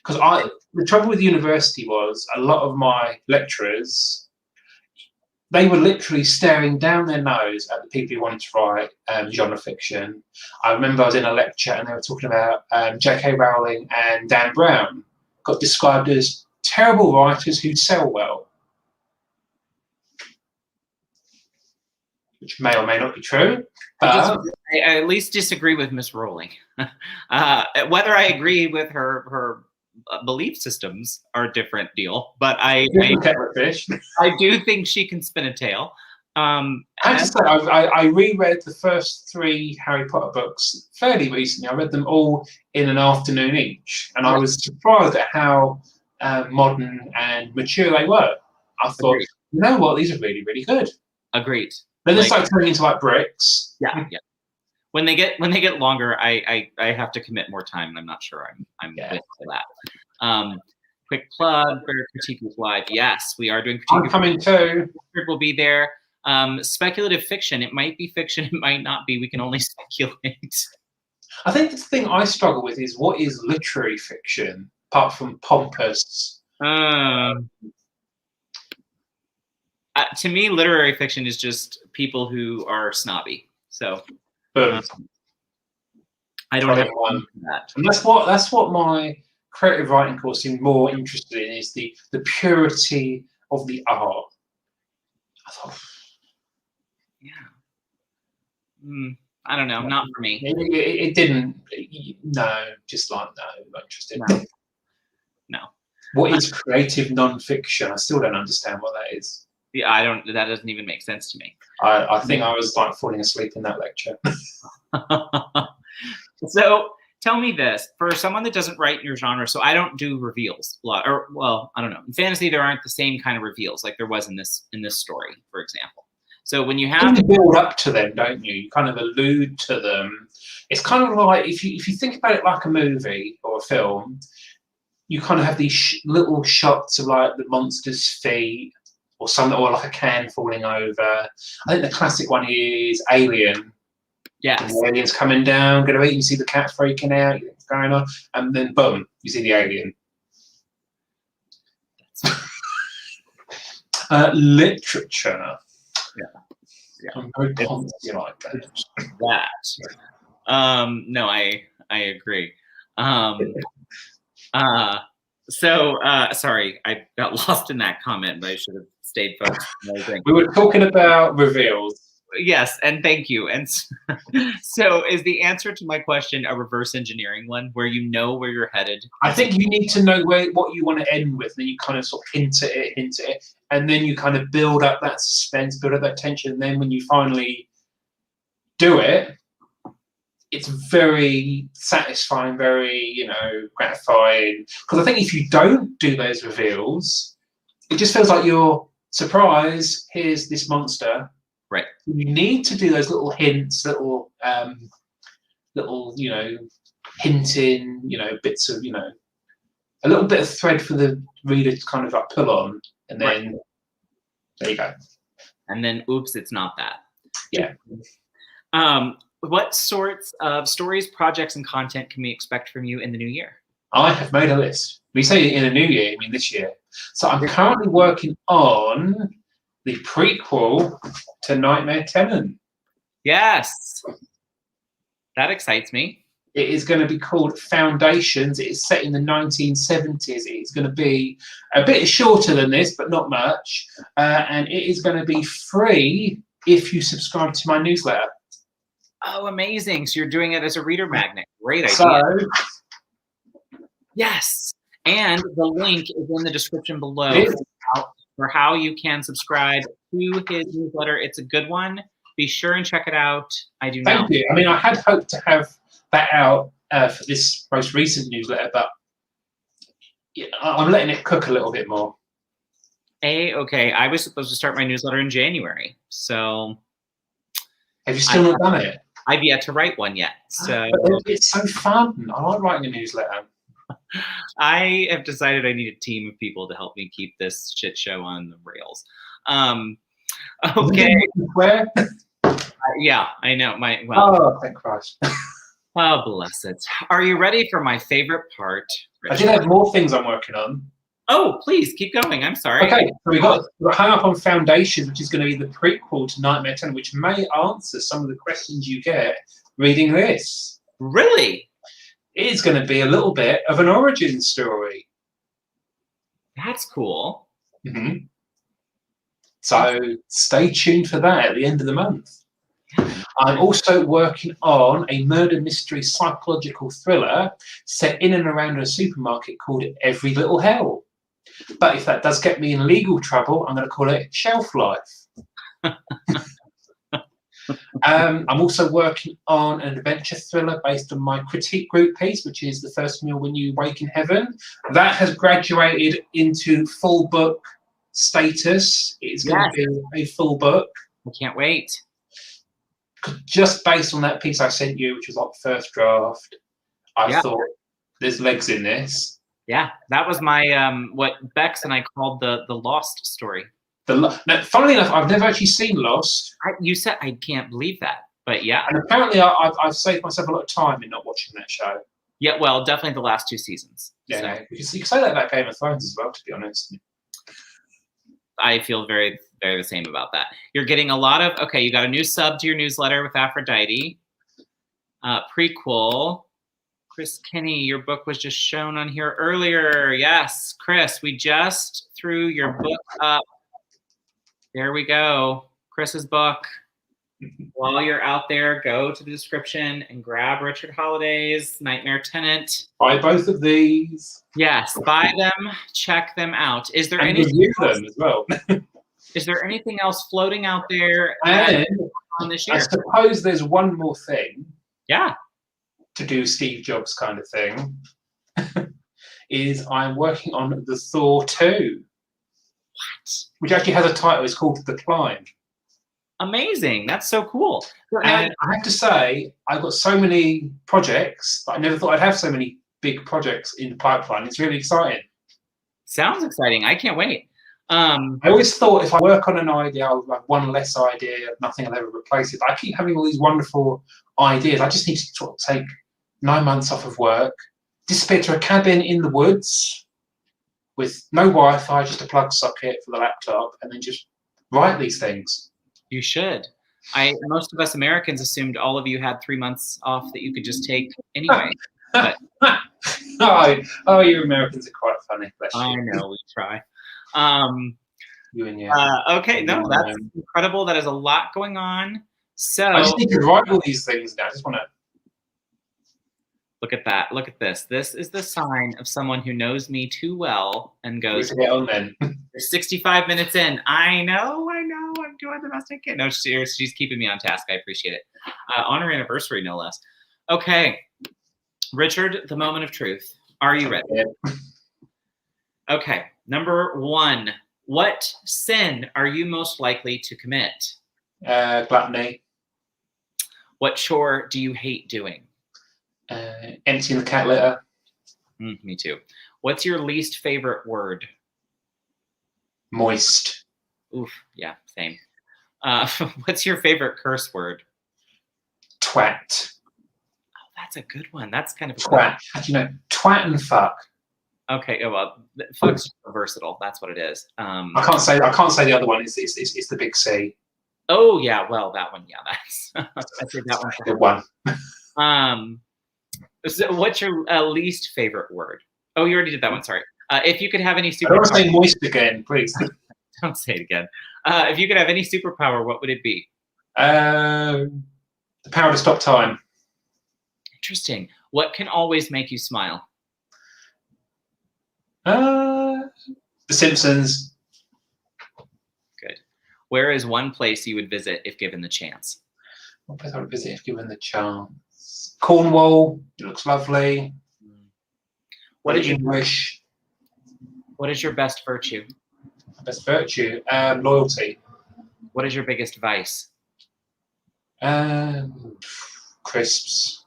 Because the trouble with university was a lot of my lecturers, they were literally staring down their nose at the people who wanted to write genre fiction. I remember I was in a lecture and they were talking about J.K. Rowling and Dan Brown got described as terrible writers who sell well, which may or may not be true. I at least disagree with Miss Rowling. Whether I agree with her belief systems are a different deal, but I do think she can spin a tale. I have to say, I reread the first 3 Harry Potter books fairly recently. I read them all in an afternoon each, and I was surprised at how modern and mature they were. I thought, agreed. You know what, these are really, really good. Agreed. Then they start turning into like bricks. Yeah. When they get longer, I have to commit more time, and I'm not sure I'm with for that. Quick plug for Critique Week Live. Yes, we are doing Critique. I'm coming too. We'll be there. Speculative fiction. It might be fiction. It might not be. We can only speculate. I think the thing I struggle with is what is literary fiction apart from pompous. To me, literary fiction is just people who are snobby. So I don't have that. And that's what my creative writing course is more interested in, is the purity of the art. I thought, I don't know, not for me. It didn't. No, just like no, not interested. No. What is creative non-fiction? I still don't understand what that is. Yeah, that doesn't even make sense to me. I think I was like falling asleep in that lecture. So tell me this, for someone that doesn't write in your genre, so I don't do reveals a lot, or well, I don't know. In fantasy, there aren't the same kind of reveals like there was in this story, for example. So when you have to build up to them, don't you? You kind of allude to them. It's kind of like if you think about it like a movie or a film, you kind of have these little shots of like the monster's feet, or like a can falling over. I think the classic one is Alien. Yes. The alien's coming down, going to eat. You see the cat freaking out. What's going on? And then boom, you see the alien. Literature. Yeah. I'm very poncy like that. No, I agree. So sorry, I got lost in that comment, but I should have stayed focused. We were talking about reveals. Yes, and thank you. And so is the answer to my question a reverse engineering one where you know where you're headed? I think you need to know what you want to end with, then you kind of sort of hint at it, and then you kind of build up that suspense, build up that tension, and then when you finally do it, it's very satisfying, very, you know, gratifying. Because I think if you don't do those reveals, it just feels like you're surprised, here's this monster. Right. You need to do those little hints, little, you know, hinting, you know, bits of, you know, a little bit of thread for the reader to kind of like pull on, and then there you go. And then, oops, it's not that. Yeah. What sorts of stories, projects, and content can we expect from you in the new year? I have made a list. We say in a new year, I mean this year. So I'm currently working on the prequel to Nightmare Tenant. Yes. That excites me. It is going to be called Foundations. It is set in the 1970s. It's going to be a bit shorter than this, but not much. And it is going to be free if you subscribe to my newsletter. Oh, amazing. So you're doing it as a reader magnet. Great idea. So, yes. And the link is in the description below for how you can subscribe to his newsletter. It's a good one. Be sure and check it out. I do know. Thank you. I mean, I had hoped to have that out for this most recent newsletter, but yeah, I'm letting it cook a little bit more. Okay. I was supposed to start my newsletter in January. So have you still not done it? I've yet to write one yet. So it's so fun. I like writing a newsletter. I have decided I need a team of people to help me keep this shit show on the rails. Okay. Where? Yeah, I know. Oh, thank Christ. Oh, bless it. Are you ready for my favorite part, Richard? I did have more things I'm working on. Oh, please keep going. I'm sorry. Okay, so we got hung up on Foundations, which is going to be the prequel to Nightmare Tenant, which may answer some of the questions you get reading this. Really? It is going to be a little bit of an origin story. That's cool. Mm-hmm. So stay tuned for that at the end of the month. I'm also working on a murder mystery psychological thriller set in and around a supermarket called Every Little Hell. But if that does get me in legal trouble, I'm going to call it Shelf Life. I'm also working on an adventure thriller based on my critique group piece, which is The First Meal When You Wake in Heaven. That has graduated into full book status. It's going to be a full book. I can't wait. Just based on that piece I sent you, which was like the first draft, I thought there's legs in this. Yeah, that was my what Bex and I called the Lost story. Now, funnily enough, I've never actually seen Lost. You said I can't believe that, but yeah. And apparently, I've saved myself a lot of time in not watching that show. Yeah, well, definitely the last 2 seasons. Yeah, so. no, because you can say that about Game of Thrones as well, to be honest. I feel very, very the same about that. You're getting a lot of, okay, you got a new sub to your newsletter with Aphrodite. Prequel. Chris Kinney, your book was just shown on here earlier. Yes, Chris, we just threw your book up. There we go. Chris's book. While you're out there, go to the description and grab Richard Holliday's Nightmare Tenant. Buy both of these. Yes, buy them, check them out. Is there and anything review else, them as well? is there anything else floating out there And on this year? I suppose there's one more thing. Yeah. To do Steve Jobs kind of thing, is I'm working on the Thaw 2. What? Which actually has a title. It's called The Climb. Amazing. That's so cool. And I have to say, I've got so many projects that I never thought I'd have so many big projects in the pipeline. It's really exciting. Sounds exciting. I can't wait. I always thought if I work on an idea, I'll have one less idea, nothing will ever replace it. But I keep having all these wonderful ideas. I just need to sort of take 9 months off of work, disappear to a cabin in the woods with no Wi-Fi, just a plug socket for the laptop, and then just write these things. You should. Most of us Americans assumed all of you had 3 months off that you could just take anyway. But oh, you Americans are quite funny. I know, we try. You and your. Okay, no, that's incredible. That is a lot going on. So I just need to write all these things now. I just want to. Look at that. Look at this. This is the sign of someone who knows me too well and goes, Get on then. You're 65 minutes in. I know. I'm doing the best I can. No, she's keeping me on task. I appreciate it. On her anniversary, no less. Okay. Richard, the moment of truth. Are you ready? Yeah. Okay. Number 1. What sin are you most likely to commit? Gluttony. What chore do you hate doing? Emptying the cat litter. Me too. What's your least favorite word? Moist. Oof, yeah, same. What's your favorite curse word? Twat. Oh, that's a good one. That's kind of a twat. How do you know? Twat and fuck. Okay, well, fuck's versatile. That's what it is. I can't say the other one. It's the big C. Oh yeah, well that one, yeah, that's I say that one. Good one. So what's your least favorite word? Oh, you already did that one. Sorry. If you could have any superpower, I don't want to say moist again, please. Don't say it again. If you could have any superpower, what would it be? The power to stop time. Interesting. What can always make you smile? The Simpsons. Good. Where is one place you would visit if given the chance? What place I would visit if given the chance? Cornwall. It looks lovely. What is English? What is your best virtue? Best virtue. Loyalty. What is your biggest vice? Crisps.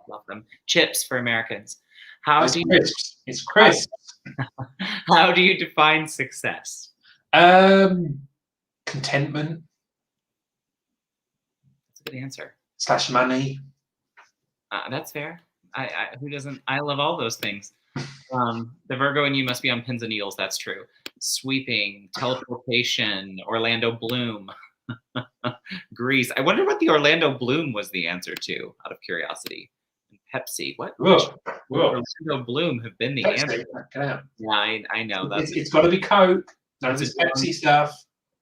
Love them. Chips for Americans. Crisps. It's crisps. How do you define success? Contentment. That's a good answer. / money. That's fair. Who doesn't? I love all those things. The Virgo in you must be on pins and needles. That's true. Sweeping, teleportation, Orlando Bloom, Greece. I wonder what the Orlando Bloom was the answer to, out of curiosity. And Pepsi. What? Whoa. Orlando Bloom have been the Pepsi. answer. Yeah, I know. It's got to be Coke. None of this Pepsi stuff.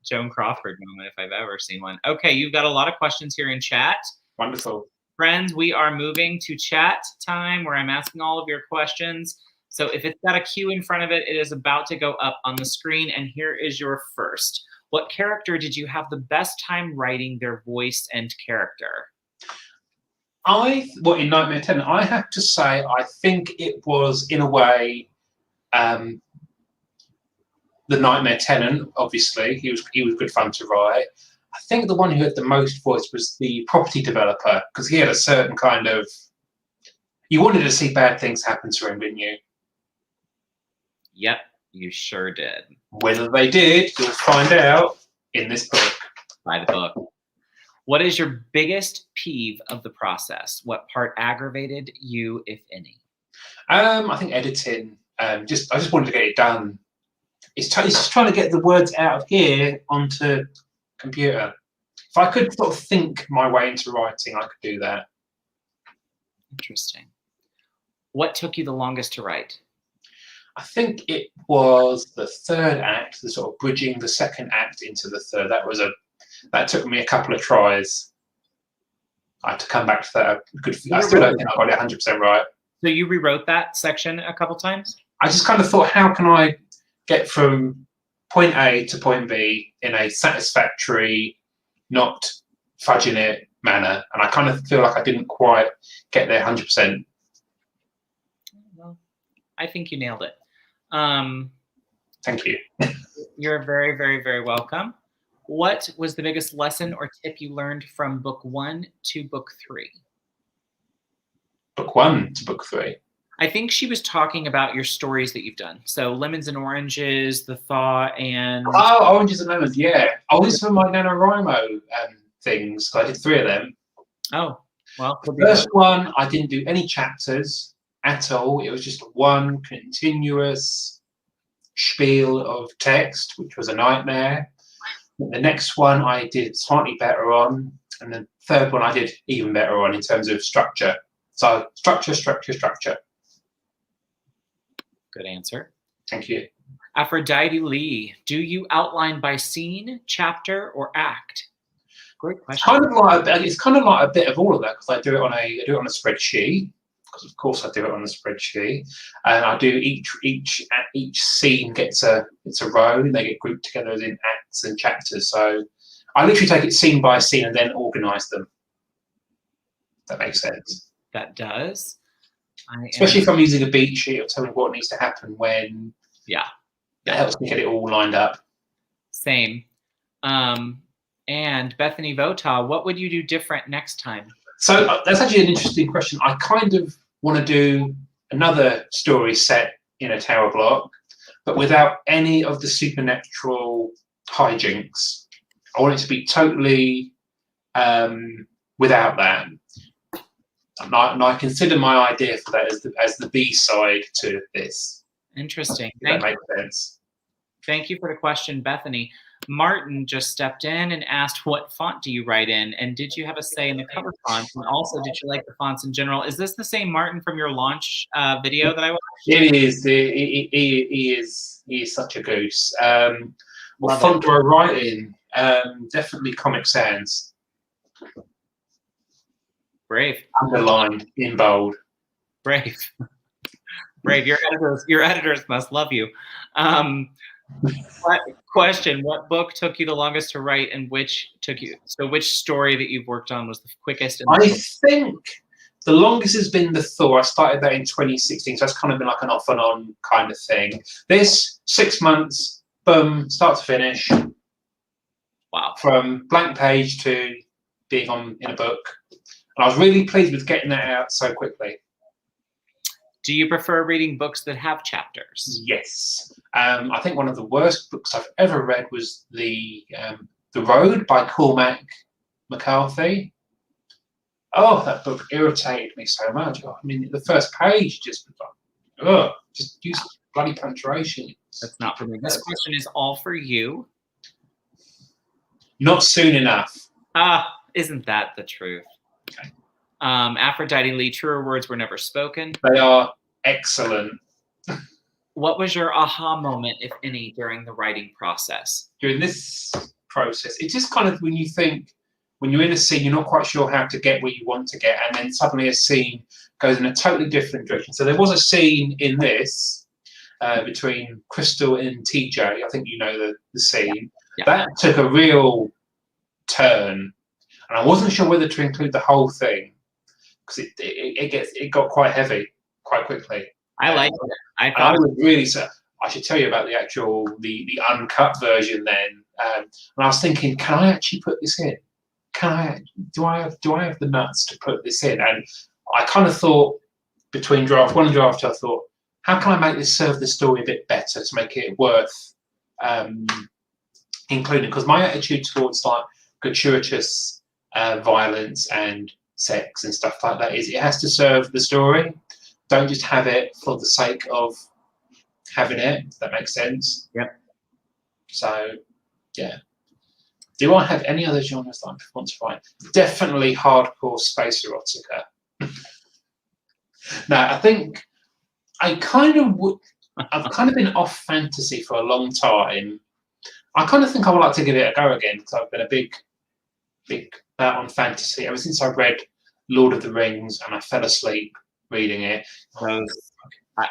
Joan Crawford moment, if I've ever seen one. Okay, you've got a lot of questions here in chat. Wonderful. Friends, we are moving to chat time where I'm asking all of your questions. So if it's got a Q in front of it, it is about to go up on the screen. And here is your first. What character did you have the best time writing their voice and character? In Nightmare Tenant, I have to say, I think it was, in a way, the Nightmare Tenant, obviously. He was good fun to write. I think the one who had the most voice was the property developer, because he had a certain kind of... You wanted to see bad things happen to him, didn't you? Yep, you sure did. Whether they did, you'll find out in this book. By the book. What is your biggest peeve of the process? What part aggravated you, if any? I think editing. I just wanted to get it done. It's just trying to get the words out of here onto computer. If I could sort of think my way into writing, I could do that. Interesting. What took you the longest to write? I think it was the third act, the sort of bridging the second act into the third. That took me a couple of tries. I had to come back to that. I still don't think I got it 100% right. So you rewrote that section a couple times? I just kind of thought, how can I get from point A to point B in a satisfactory, not fudging it manner? And I kind of feel like I didn't quite get there 100%. Well, I think you nailed it. Thank you. You're very, very, very welcome. What was the biggest lesson or tip you learned from book 1 to book 3? Book 1 to book 3. I think she was talking about your stories that you've done. So Lemons and Oranges, The Thaw, and... Oh, Oranges and Lemons, yeah. Oh, this is for my NaNoWriMo things. I did 3 of them. Oh, well. The first one, I didn't do any chapters at all. It was just one continuous spiel of text, which was a nightmare. The next one I did slightly better on. And the third one I did even better on in terms of structure. So structure. Good answer. Thank you. Aphrodite Lee, do you outline by scene, chapter, or act? Great question. It's kind of like a bit of all of that, because I do it on a spreadsheet, because of course I do it on the spreadsheet, and I do each scene gets a row, and they get grouped together as in acts and chapters. So I literally take it scene by scene and then organise them. That makes sense. That does. Especially if I'm using a beat sheet or telling what needs to happen when. Yeah. That helps me get it all lined up. Same. And Bethany Vota, what would you do different next time? So that's actually an interesting question. I kind of want to do another story set in a tower block, but without any of the supernatural hijinks. I want it to be totally without that. And I consider my idea for that as the B side to this. Interesting. That makes sense. Thank you for the question, Bethany. Martin just stepped in and asked, what font do you write in? And did you have a say in the cover font? And also, did you like the fonts in general? Is this the same Martin from your launch video that I watched? It is. He is such a goose. What font do I write in? Definitely Comic Sans. Brave. Underlined in bold. Brave. Brave. Your editors must love you. Question: what book took you the longest to write, and which story that you've worked on was the quickest? I think the longest has been the Thaw. I started that in 2016, so that's kind of been like an off and on kind of thing. This 6 months, boom, start to finish. Wow. From blank page to being in a book, and I was really pleased with getting that out so quickly. Do you prefer reading books that have chapters? Yes. I think one of the worst books I've ever read was The Road by Cormac McCarthy. Oh, that book irritated me so much. I mean, the first page just use bloody punctuation. That's not for me. This question is all for you. Not soon enough. Isn't that the truth? Okay. Aphrodite Lee, truer words were never spoken. They are excellent. What was your aha moment, if any, during the writing process? During this process, it's just kind of when you're in a scene, you're not quite sure how to get where you want to get, and then suddenly a scene goes in a totally different direction. So there was a scene in this between Crystal and TJ. I think you know the scene. Yeah. That took a real turn, and I wasn't sure whether to include the whole thing, because it got quite heavy quite quickly. I like it. I was really I should tell you about the uncut version then. And I was thinking, can I actually put this in? Do I have the nuts to put this in? And I kind of thought between draft 1 and draft 2, I thought, how can I make this serve the story a bit better to make it worth including? Because my attitude towards like gratuitous violence and sex and stuff like that is it has to serve the story. Don't just have it for the sake of having it. If that makes sense. Yep. So, yeah. Do I have any other genres that I want to write? Definitely hardcore space erotica. Now, I think I've kind of been off fantasy for a long time. I kind of think I would like to give it a go again, because I've been a big on fantasy ever since I read Lord of the Rings, and I fell asleep reading it.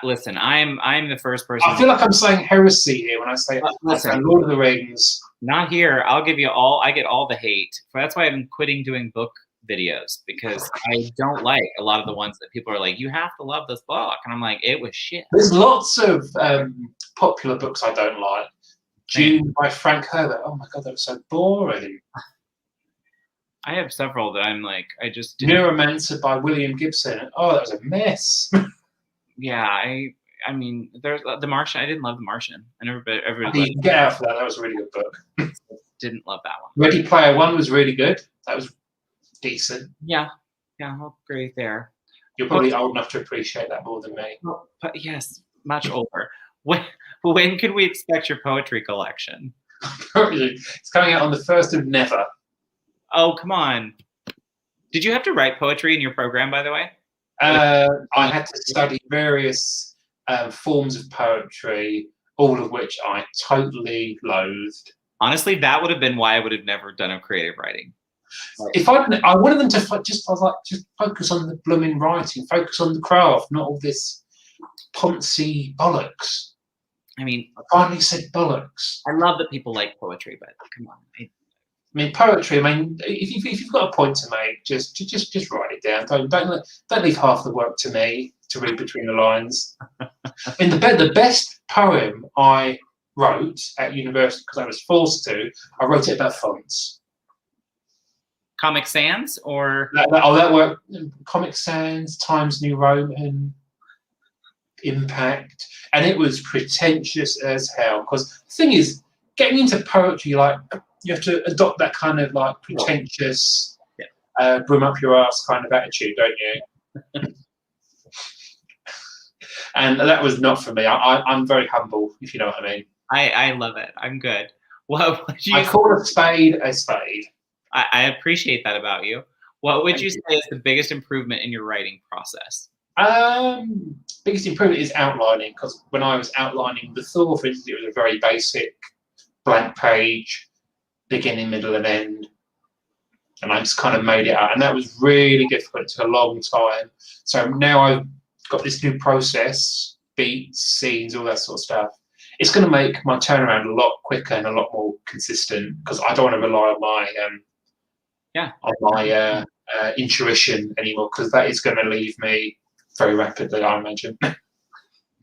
Listen, I'm the first person. I feel like I'm saying heresy here when I say Lord of the Rings. Not here. I get all the hate. That's why I'm quitting doing book videos, because I don't like a lot of the ones that people are like, you have to love this book, and I'm like, it was shit. There's lots of popular books I don't like. Dune by Frank Herbert. Oh my god, that was so boring. I have several that I'm like, I just didn't. Neuromancer by William Gibson. Oh, that was a mess. Yeah, I mean, there's The Martian. I didn't love The Martian. I never get out for that. That was a really good book. Didn't love that one. Ready Player One was really good. That was decent. Yeah, I'll agree there. You're probably old enough to appreciate that more than me. But yes, much older. When can we expect your poetry collection? It's coming out on the 1st of Never. Oh, come on. Did you have to write poetry in your program, by the way? I had to study various forms of poetry, all of which I totally loathed. Honestly, that would have been why I would have never done a creative writing. If I wanted them to just focus on the blooming writing, focus on the craft, not all this poncy bollocks. I mean, I finally said bollocks. I love that people like poetry, but come on. I mean, poetry. I mean, if you've got a point to make, just write it down. Don't leave half the work to me to read between the lines. I mean, the best poem I wrote at university, because I was forced to, I wrote it about fonts. Comic Sans or that worked. Comic Sans, Times New Roman, Impact, and it was pretentious as hell. Because the thing is, getting into poetry, like, you have to adopt that kind of like pretentious, broom up your ass kind of attitude, don't you? And that was not for me. I'm very humble, if you know what I mean. I love it. I'm good. What would you? I call a spade a spade. I appreciate that about you. What would you say is the biggest improvement in your writing process? Biggest improvement is outlining, because when I was outlining the Thaw, for instance, it was a very basic blank page, beginning, middle, and end, and I just kind of made it out, and that was really difficult. It took a long time. So now I've got this new process, beats, scenes, all that sort of stuff. It's going to make my turnaround a lot quicker and a lot more consistent, because I don't want to rely on my intuition anymore, because that is going to leave me very rapidly, I imagine.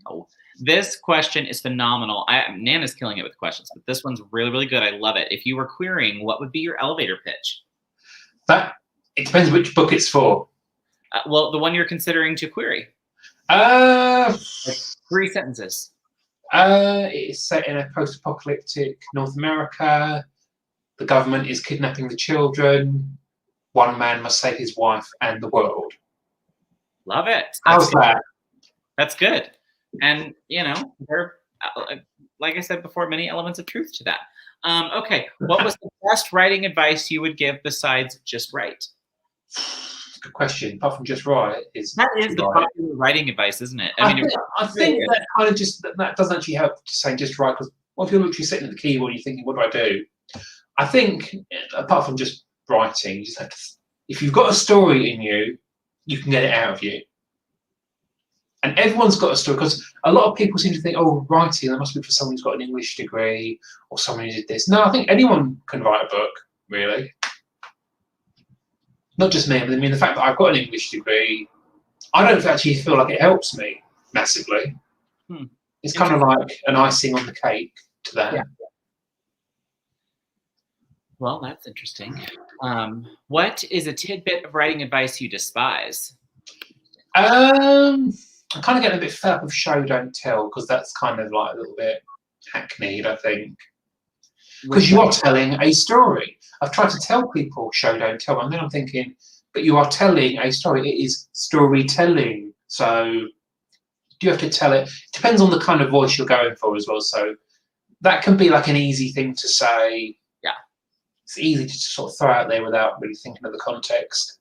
Oh, this question is phenomenal. Nana's killing it with questions, but this one's really, really good. I love it. If you were querying, what would be your elevator pitch? It depends which book it's for. Well, the one you're considering to query. 3 sentences. It's set in a post-apocalyptic North America. The government is kidnapping the children. One man must save his wife and the world. Love it. How's that? That's good. And, you know, there, like I said before, many elements of truth to that. Okay, what was the best writing advice you would give besides just write? Good question. Apart from just write, that is the popular writing advice, isn't it? I think that kind of just that doesn't actually help to say just write, because if you're literally sitting at the keyboard, you're thinking, what do I do? I think apart from just writing, you just have to. If you've got a story in you, you can get it out of you. And everyone's got a story, because a lot of people seem to think, oh, writing, that must be for someone who's got an English degree or someone who did this. No, I think anyone can write a book, really. Not just me. I mean, the fact that I've got an English degree, I don't actually feel like it helps me massively. It's kind of like an icing on the cake to that. Yeah. Well, that's interesting. What is a tidbit of writing advice you despise? I'm kind of getting a bit fed up of show, don't tell, because that's kind of like a little bit hackneyed, I think. Because you are telling a story. I've tried to tell people show, don't tell, and then I'm thinking, but you are telling a story. It is storytelling. So do you have to tell it? It depends on the kind of voice you're going for as well. So that can be like an easy thing to say. Yeah. It's easy to sort of throw out there without really thinking of the context.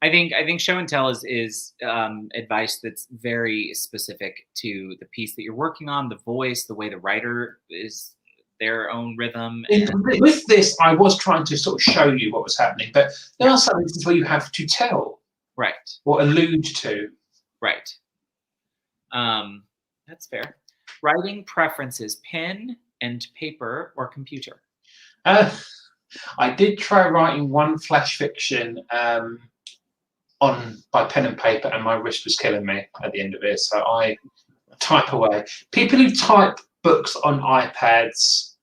I think show and tell is advice that's very specific to the piece that you're working on, the voice, the way the writer is, their own rhythm. With this, I was trying to sort of show you what was happening, but there are some instances where you have to tell, right, or allude to, right. That's fair. Writing preferences: pen and paper or computer? I did try writing one flash fiction by pen and paper, and my wrist was killing me at the end of it. So I type away. People who type books on iPads,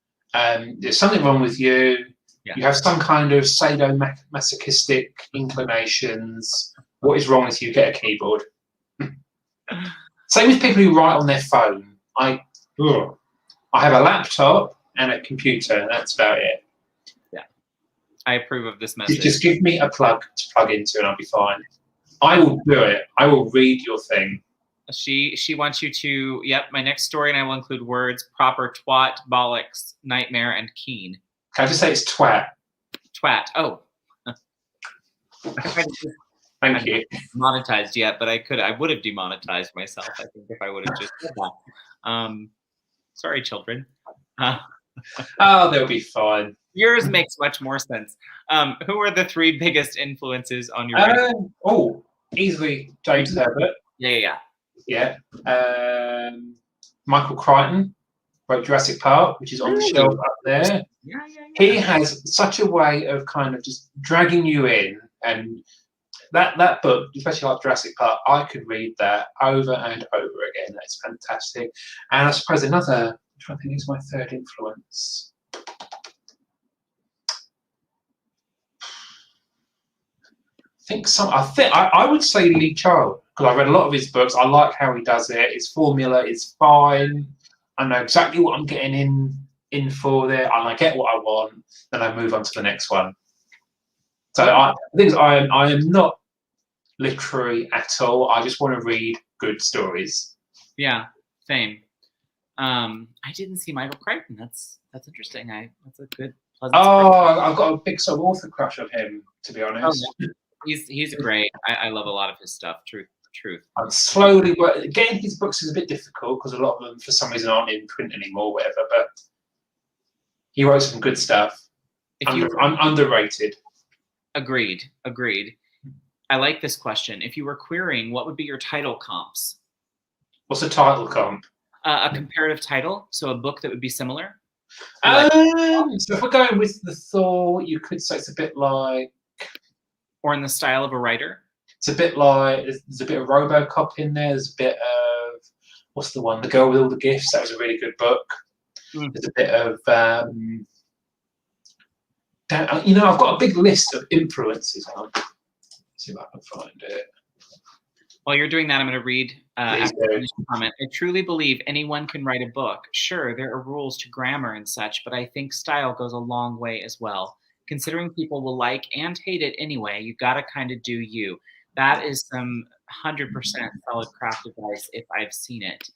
there's something wrong with you. Yeah. You have some kind of sadomasochistic inclinations. What is wrong with you? Get a keyboard. Same with people who write on their phone. I have a laptop and a computer, and that's about it. Yeah, I approve of this message. Just give me a plug to plug into, and I'll be fine. I will do it. I will read your thing. She wants you to, yep, my next story, and I will include words: proper, twat, bollocks, nightmare, and keen. Can I just say it's twat? Twat. Oh. Thank you. Monetized yet, but I would have demonetized myself, I think, if I would have just said that. Sorry, children. Oh, they'll be fine. Yours makes much more sense. Who are the 3 biggest influences on your writing? Oh, easily James Herbert. Yeah. Michael Crichton wrote Jurassic Park, which is on the shelf up there. Yeah. He has such a way of kind of just dragging you in, and that book, especially like Jurassic Park, I could read that over and over again. That's fantastic. And I suppose another, I'm trying to think, who's my third influence. I would say Lee Child, because I read a lot of his books. I like how he does it. His formula is fine. I know exactly what I'm getting in for there, and I get what I want. Then I move on to the next one. So I am not literary at all. I just want to read good stories. Yeah, same. I didn't see Michael Crichton. That's interesting. That's a good, pleasant. I've got a big sort of author crush on him, to be honest. Oh, yeah. He's great. I love a lot of his stuff. Truth. I'm slowly getting his books is a bit difficult because a lot of them, for some reason, aren't in print anymore, whatever. But he wrote some good stuff. I'm underrated. Agreed. I like this question. If you were querying, what would be your title comps? What's a title comp? A comparative title, so a book that would be similar. So if we're going with the Thaw, you could say it's a bit like, or in the style of a writer. It's a bit like, there's a bit of RoboCop in there. There's a bit of, what's the one? The Girl with All the Gifts. That was a really good book. There's a bit of, I've got a big list of influences. Let's see if I can find it. While you're doing that, I'm going to read after the comment. I truly believe anyone can write a book. Sure, there are rules to grammar and such, but I think style goes a long way as well. Considering people will like and hate it anyway, you got to kind of do you. That is some 100% solid craft advice if I've seen it.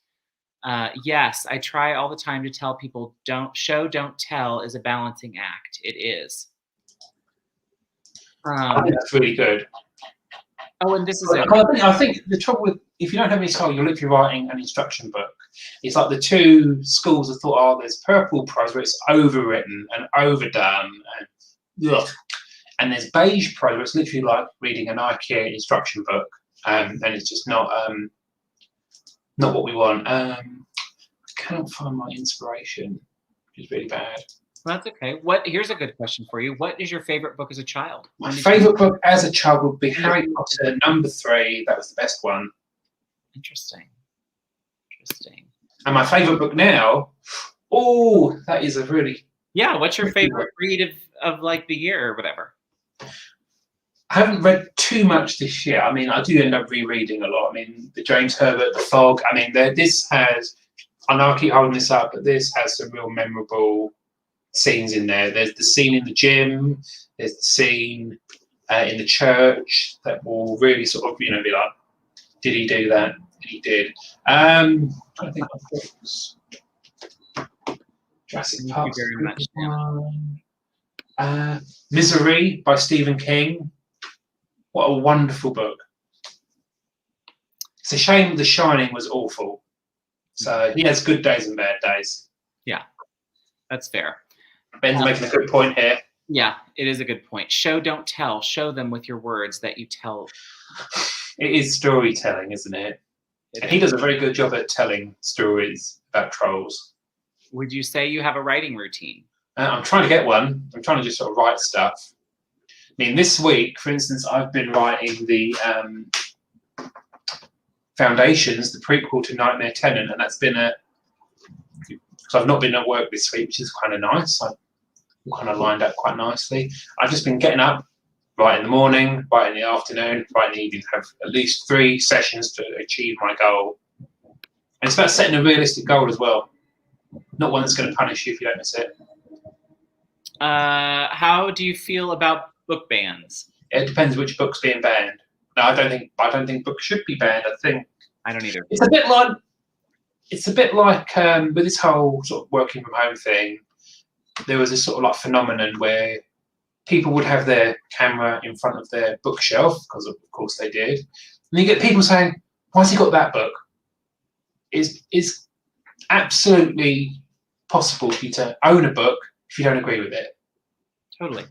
Yes, I try all the time to tell people don't tell is a balancing act. It is. I think that's really good. Oh, and this is I think the trouble with, if you don't have any style, you're literally writing an instruction book. It's like the two schools of thought are, there's purple prose where it's overwritten and overdone and there's beige prose where it's literally like reading an IKEA instruction book, and it's just not what we want. I cannot find my inspiration, which is really bad. Well, that's okay. Here's a good question for you. What is your favorite book as a child? My favourite book as a child would be Harry Potter #3. That was the best one. Interesting. And my favourite book now, that is a really... Yeah, what's your favorite read of like the year or whatever? I haven't read too much this year. I mean, I do end up rereading a lot. I mean, the James Herbert, The Fog. I mean, this has... I know I keep holding this up, but this has some real memorable scenes in there. There's the scene in the gym. There's the scene in the church that will really sort of, be like, did he do that? And he did. I think of books. Jurassic Park. Misery by Stephen King. What a wonderful book. It's a shame The Shining was awful. So he has good days and bad days. Yeah, that's fair. Ben's making a good point here. Yeah, it is a good point. Show, don't tell. Show them with your words that you tell. It is storytelling, isn't it? And he does a very good job at telling stories about trolls. Would you say you have a writing routine? I'm trying to get one. I'm trying to just sort of write stuff. I mean, this week, for instance, I've been writing the Foundations, the prequel to Nightmare Tenant, and that's been because I've not been at work this week, which is kind of nice. I've kind of lined up quite nicely. I've just been getting up, write in the morning, write in the afternoon, write in the evening, have at least 3 sessions to achieve my goal. And it's about setting a realistic goal as well, not one that's going to punish you if you don't miss it. How do you feel about book bans? It depends which book's being banned. No, I don't think books should be banned. I don't either. It's a bit like with this whole sort of working from home thing. There was this sort of like phenomenon where people would have their camera in front of their bookshelf, because of course they did, and you get people saying, "Why's he got that book?" absolutely possible for you to own a book if you don't agree with it. Totally.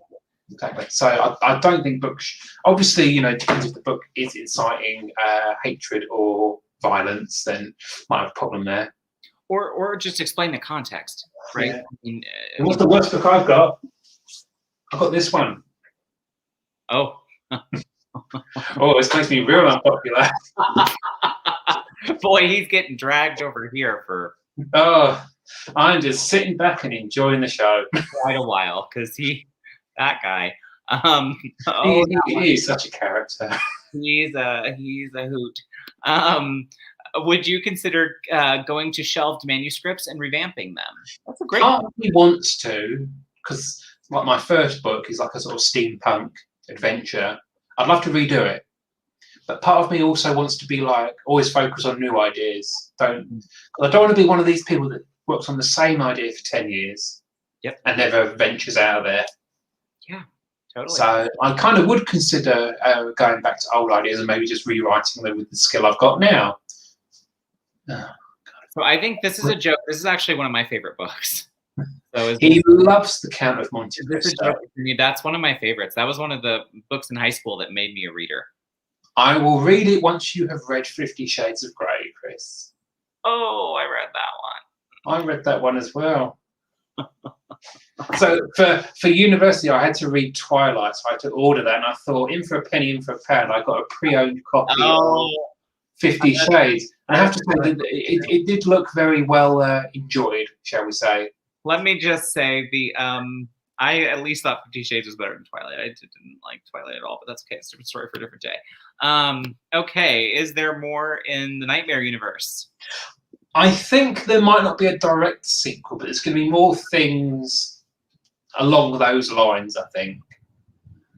Exactly. So I don't think books. Obviously, you know, it depends if the book is inciting hatred or violence, then might have a problem there. Or just explain the context, right? Yeah. I mean, What's the worst book I've got? I've got this one. Oh. Oh, this makes me real unpopular. Boy, he's getting dragged over here for Oh, I'm just sitting back and enjoying the show. quite a while because that guy. He is such a character. He's a hoot. Would you consider going to shelved manuscripts and revamping them? That's a great. Part of me wants to, because like my first book is like a sort of steampunk adventure. I'd love to redo it, but part of me also wants to be like always focus on new ideas. I don't want to be one of these people that works on the same idea for 10 years. Yep. And never ventures out of there. Yeah, totally. So I kind of would consider going back to old ideas and maybe just rewriting them with the skill I've got now. So I think this is a joke. This is actually one of my favorite books. So he loves The Count of Monte Cristo. That's one of my favorites. That was one of the books in high school that made me a reader. I will read it once you have read 50 Shades of Grey, Chris. Oh, I read that one. I read that one as well. So for university, I had to read Twilight. So I had to order that, and I thought, in for a penny, in for a pound. I got a pre-owned copy of 50 Shades. And I have to say that it did look very well enjoyed, shall we say. Let me just say I at least thought 50 Shades was better than Twilight. I didn't like Twilight at all, but that's okay. It's a different story for a different day. Okay, is there more in the Nightmare universe? I think there might not be a direct sequel, but there's going to be more things along those lines, I think.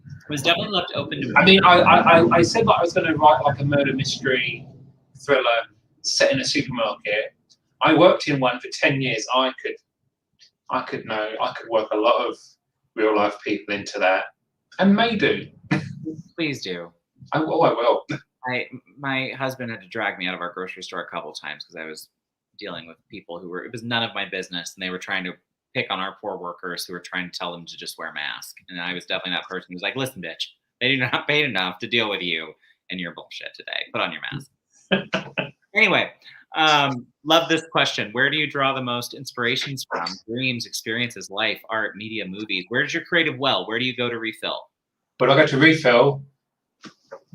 It was definitely left open to me. I mean, I said that I was going to write like a murder mystery thriller set in a supermarket. I worked in one for 10 years. I could work a lot of real life people into that, and may do. Please do. I will. My husband had to drag me out of our grocery store a couple of times because I was dealing with people it was none of my business, and they were trying to pick on our poor workers who were trying to tell them to just wear a mask. And I was definitely that person who was like, listen, bitch, they do not paid enough to deal with you and your bullshit today. Put on your mask. Anyway, love this question. Where do you draw the most inspirations from? Dreams, experiences, life, art, media, movies. Where's your creative well? Where do you go to refill? When I go to refill,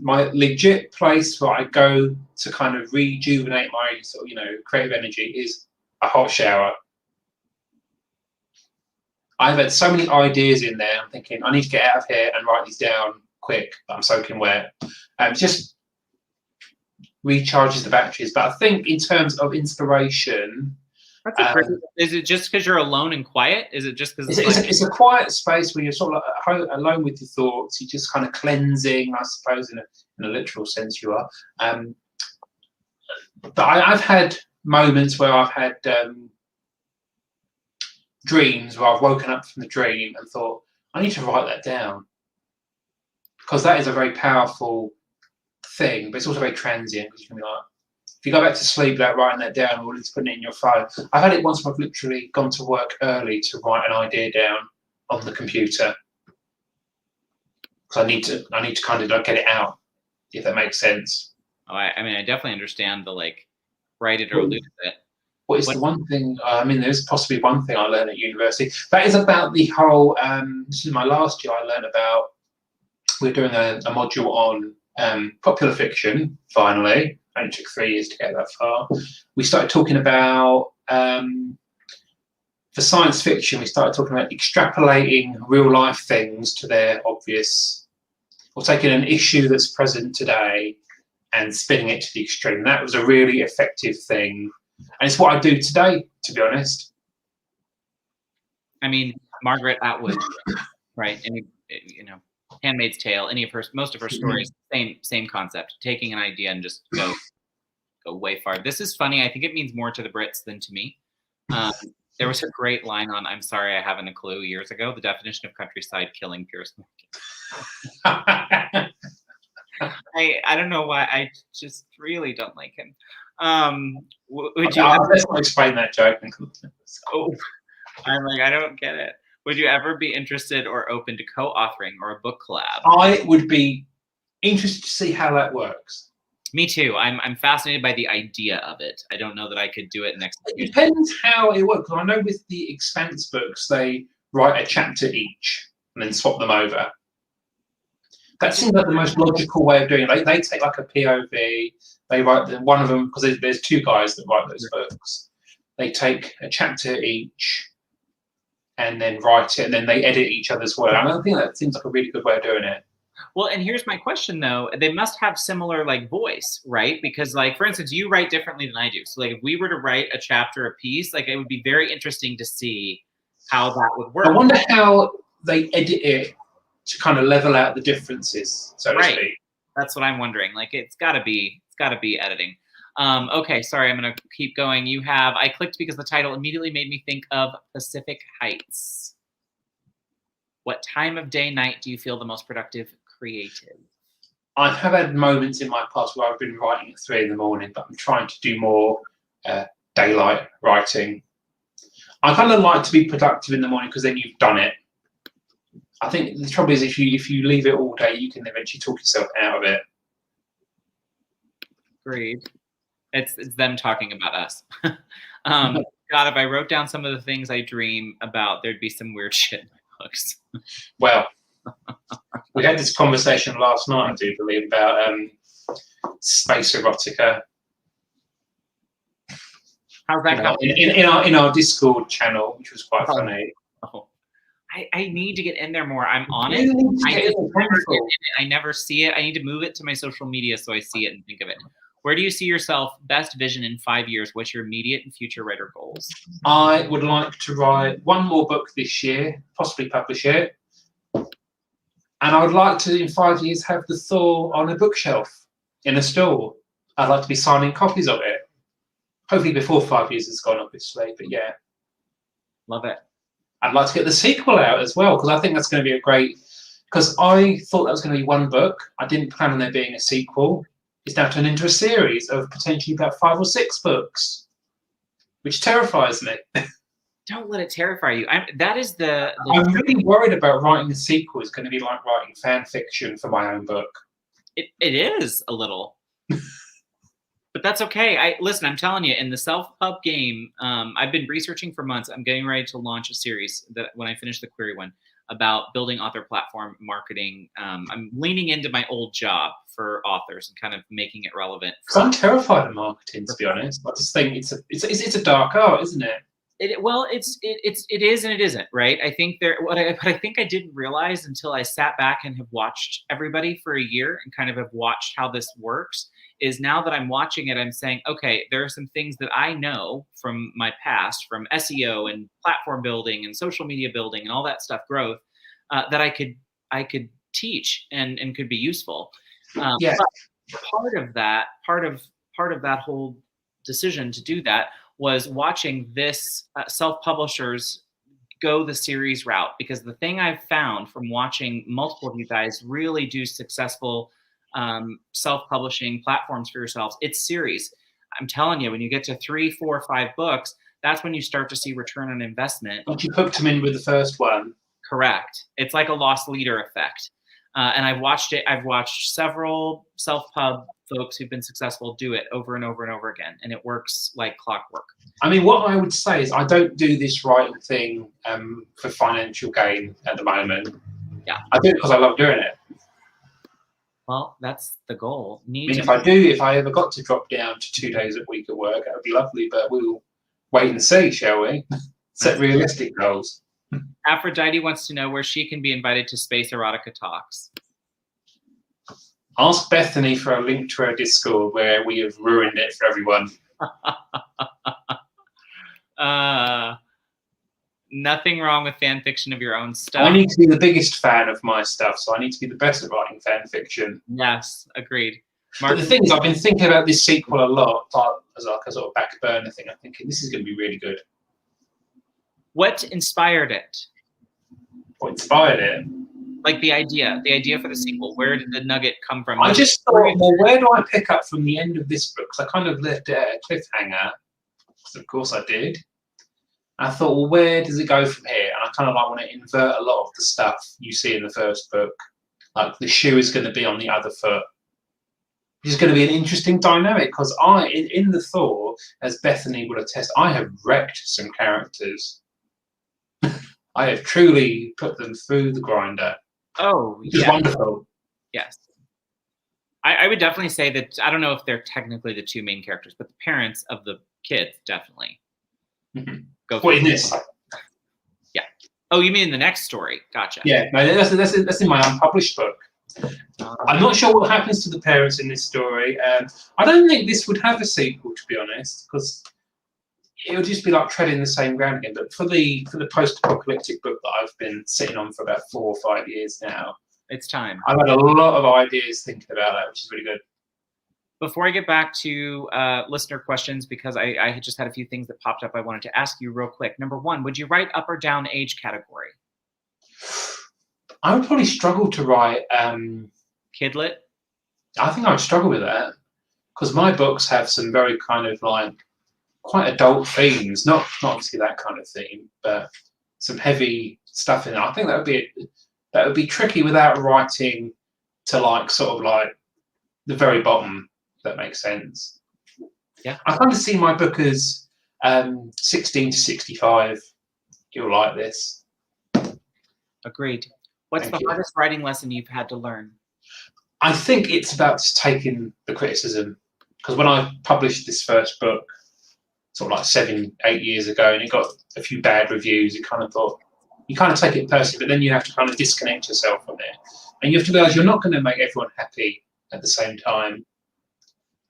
my legit place where I go to kind of rejuvenate my sort of, creative energy is a hot shower. I've had so many ideas in there. I'm thinking, I need to get out of here and write these down quick. I'm soaking wet. Just recharges the batteries. But I think in terms of inspiration, is it just because you're alone and quiet? Is it just because it's a quiet space where you're sort of like alone with your thoughts? You're just kind of cleansing, I suppose, in a literal sense you are. But I've had moments where I've had dreams where I've woken up from the dream and thought, I need to write that down, because that is a very powerful thing, but it's also very transient, because you can be like, if you go back to sleep without writing that down or just putting it in your phone. I've had it once where I've literally gone to work early to write an idea down on the computer, because I need to kind of get it out, if that makes sense. Oh, I mean, I definitely understand the write it or lose it. What is the one thing? There's possibly one thing I learned at university. That is about the whole. This is my last year. I learned about. We're doing a module on popular fiction. Finally, only took 3 years to get that far. We started talking about for science fiction. We started talking about extrapolating real life things to their obvious, or taking an issue that's present today and spinning it to the extreme. That was a really effective thing. And it's what I do today, to be honest. I mean, Margaret Atwood, right? And Handmaid's Tale, most of her stories, same concept. Taking an idea and just go way far. This is funny. I think it means more to the Brits than to me. There was a great line on "I'm Sorry, I Haven't a Clue" years ago. The definition of countryside killing pure smoking. I don't know why. I just really don't like him. Would you? Let's not explain that joke. Oh, I'm like, I don't get it. Would you ever be interested or open to co-authoring or a book collab? I would be interested to see how that works. Me too. I'm fascinated by the idea of it. I don't know that I could do it next. It depends how it works. I know with the Expanse books, they write a chapter each and then swap them over. That seems like the most logical way of doing it. They take like a POV. They write one of them, because there's two guys that write those books. They take a chapter each and then write it, and then they edit each other's work. I think that seems like a really good way of doing it. Well, and here's my question though. They must have similar like voice, right? Because like, for instance, you write differently than I do. So like if we were to write a chapter a piece, like it would be very interesting to see how that would work. I wonder how they edit it to kind of level out the differences, so to speak. That's what I'm wondering. Like it's gotta be editing. Okay, sorry, I'm gonna keep going. I clicked because the title immediately made me think of Pacific Heights. What time of day, night do you feel the most productive, creative? I have had moments in my past where I've been writing at 3 in the morning, but I'm trying to do more daylight writing. I kind of like to be productive in the morning because then you've done it. I think the trouble is if you leave it all day, you can eventually talk yourself out of it. Agreed. It's them talking about us. God, if I wrote down some of the things I dream about, there'd be some weird shit in my books. Well, we had this conversation last night, I do believe, about space erotica. How's that going? In our Discord channel, which was quite funny. Oh. I need to get in there more. I'm on it. I never see it. I need to move it to my social media so I see it and think of it. Where do you see yourself, best vision in 5 years? What's your immediate and future writer goals? I would like to write one more book this year, possibly publish it. And I would like to, in 5 years, have the Thaw on a bookshelf in a store. I'd like to be signing copies of it. Hopefully before 5 years has gone, obviously, but yeah. Love it. I'd like to get the sequel out as well, because I think that's going to be a great... Because I thought that was going to be one book. I didn't plan on there being a sequel. It's now turned into a series of potentially about 5 or 6 books, which terrifies me. Don't let it terrify you. I'm really worried about writing a sequel. It's going to be like writing fan fiction for my own book. It is a little. But that's okay. Listen, I'm telling you, in the self-pub game, I've been researching for months. I'm getting ready to launch a series that when I finish the query one about building author platform marketing. I'm leaning into my old job for authors and kind of making it relevant. Because I'm terrified of marketing, to be honest. I just think it's a dark art, isn't it? It is and it isn't, right? I think what I think I didn't realize until I sat back and have watched everybody for a year and kind of have watched how this works is now that I'm watching it, I'm saying, okay, there are some things that I know from my past, from SEO and platform building and social media building and all that stuff, growth, that I could teach and could be useful. Yeah. But part of that whole decision to do that was watching this self-publishers go the series route, because the thing I've found from watching multiple of you guys really do successful self-publishing platforms for yourselves, it's series. I'm telling you, when you get to 3, 4, 5 books, that's when you start to see return on investment. Once you hooked them in with the first one. Correct. It's like a lost leader effect. And I've watched it. I've watched several self-pub folks who've been successful do it over and over and over again. And it works like clockwork. I mean, what I would say is I don't do this writing thing for financial gain at the moment. Yeah. I do it because I love doing it. Well, that's the goal. If I ever got to drop down to 2 days a week at work, that would be lovely, but we'll wait and see, shall we? Set realistic goals. Aphrodite wants to know where she can be invited to Space Erotica Talks. Ask Bethany for a link to her Discord where we have ruined it for everyone. Nothing wrong with fan fiction of your own stuff. I need to be the biggest fan of my stuff, so I need to be the best at writing fan fiction. Yes, agreed. But the thing is, I've been thinking about this sequel a lot, as like a sort of back burner thing. I'm thinking this is going to be really good. What inspired it? What inspired it? Like the idea for the sequel. Where did the nugget come from? I just thought, well, where do I pick up from the end of this book? Because I kind of left it at a cliffhanger. Of course I did. I thought, well, where does it go from here? And I kind of like want to invert a lot of the stuff you see in the first book. Like the shoe is going to be on the other foot. Which is going to be an interesting dynamic because in the Thaw, as Bethany will attest, I have wrecked some characters. I have truly put them through the grinder. Oh, which is wonderful. Yes. I would definitely say that, I don't know if they're technically the two main characters, but the parents of the kids definitely. Go What in this? Yeah. Oh, you mean in the next story? Gotcha. Yeah, no, that's in my unpublished book. I'm not sure what happens to the parents in this story. I don't think this would have a sequel, to be honest, because it would just be like treading the same ground again. But for the post-apocalyptic book that I've been sitting on for about 4 or 5 years now, it's time. I've had a lot of ideas thinking about that, which is really good. Before I get back to listener questions, because I had just had a few things that popped up I wanted to ask you real quick. Number one, would you write up or down age category? I would probably struggle to write Kidlit? I think I would struggle with that because my books have some very kind of like quite adult themes, not obviously that kind of theme, but some heavy stuff in it. I think that would be tricky without writing to like sort of like the very bottom. If that makes sense. Yeah, I kind of see my book as 16 to 65. You'll like this. Agreed. What's the hardest writing lesson you've had to learn? I think it's about taking the criticism, because when I published this first book, sort of like 7, 8 years ago, and it got a few bad reviews, you kind of take it personally, but then you have to kind of disconnect yourself from it, and you have to realize you're not going to make everyone happy at the same time.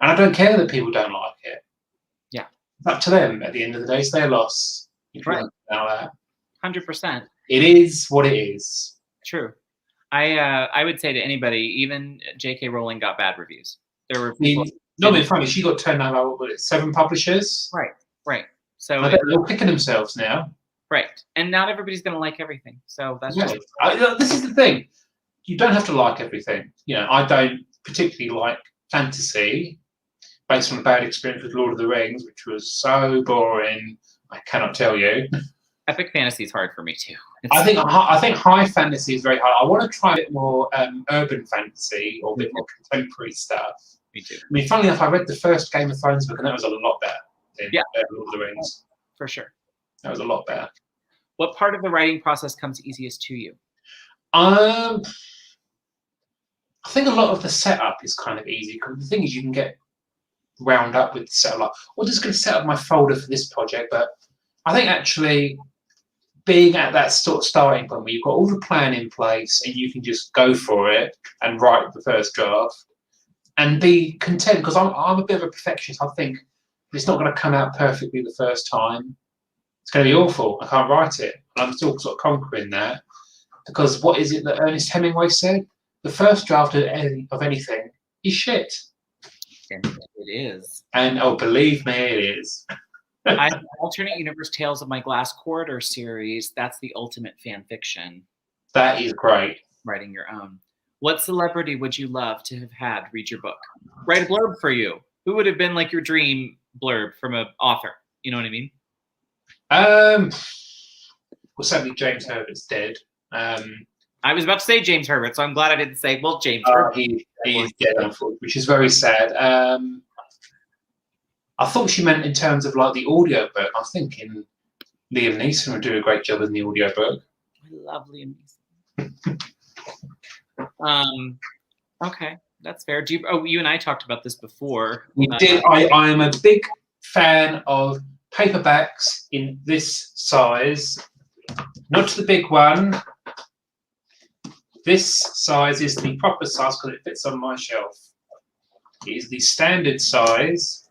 And I don't care that people don't like it. Yeah, it's up to them. At the end of the day, it's their loss. Right. 100%. It is what it is. True. I would say to anybody, even J.K. Rowling got bad reviews. There were people. Not being funny, she got turned down by 7 publishers. Right. So they're all picking themselves now. Right, and not everybody's going to like everything. So that's just. This is the thing. You don't have to like everything. You know, I don't particularly like fantasy, based on a bad experience with Lord of the Rings, which was so boring. I cannot tell you. Epic fantasy is hard for me too. I think high fantasy is very hard. I want to try a bit more urban fantasy or a bit more contemporary stuff. Me too. I mean, funnily enough, I read the first Game of Thrones book, and that was a lot better than Lord of the Rings. For sure. That was a lot better. What part of the writing process comes easiest to you? I think a lot of the setup is kind of easy, because the thing is you can get wound up with the setup. Like, well, just going to set up my folder for this project, but I think actually being at that sort of starting point where you've got all the plan in place and you can just go for it and write the first draft and be content, because I'm a bit of a perfectionist. I think it's not going to come out perfectly the first time. It's going to be awful. I can't write it. And I'm still sort of conquering that, because what is it that Ernest Hemingway said? The first draft of anything is shit. And it is. And oh, believe me, it is. I have Alternate Universe Tales of My Glass Corridor series. That's the ultimate fan fiction. That is great. Writing your own. What celebrity would you love to have had read your book? Write a blurb for you. Who would have been like your dream blurb from an author? You know what I mean? Well, sadly, James Herbert's dead. I was about to say James Herbert, so I'm glad I didn't say, well, James Herbert. He is dead, unfortunately, which is very sad. I thought she meant in terms of like the audiobook. I was thinking Liam Neeson would do a great job in the audiobook. I love Liam Neeson. Okay, that's fair. You and I talked about this before. We did. I am a big fan of paperbacks in this size, not the big one. This size is the proper size because it fits on my shelf. It is the standard size.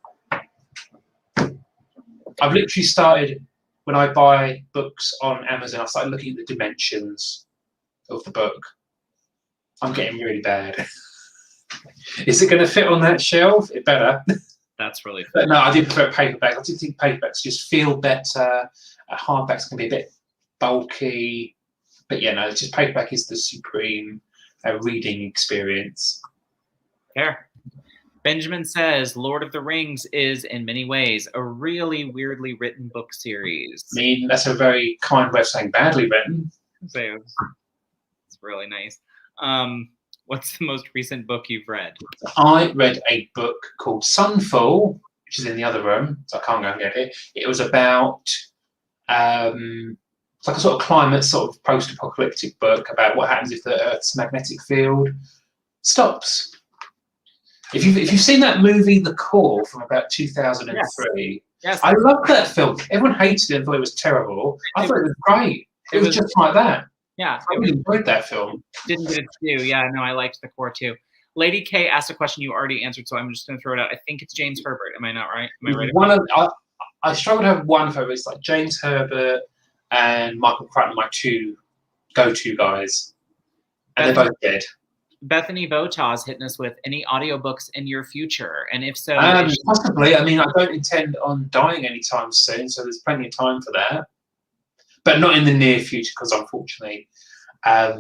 I've literally started, when I buy books on Amazon, I started looking at the dimensions of the book. I'm getting really bad. Is it going to fit on that shelf? It better. That's really fun. But no, I do prefer paperback. I do think paperbacks just feel better. Hardbacks can be a bit bulky. But yeah, no, it's just paperback is the supreme reading experience. Fair. Benjamin says, Lord of the Rings is, in many ways, a really weirdly written book series. I mean, that's a very kind way of saying badly written. So it's really nice. What's the most recent book you've read? I read a book called Sunfall, which is in the other room, so I can't go and get it. It was about, it's like a sort of climate, sort of post-apocalyptic book about what happens if the Earth's magnetic field stops. If you've seen that movie, The Core, from about 2003, yes. I loved that film. Everyone hated it and thought it was terrible. I thought it was great. It was just like that. Yeah, I really enjoyed that film. Didn't get it to do. Yeah, no, I liked The Core too. Lady K asked a question you already answered, so I'm just going to throw it out. I think it's James Herbert. Am I not right? Am I right? I struggle to have one favorite. It's like James Herbert and Michael Crichton, my two go-to guys, and they're both dead. Bethany Botas hitting us with any audiobooks in your future, and if so, possibly. I mean, I don't intend on dying anytime soon, so there's plenty of time for that. But not in the near future, because unfortunately, I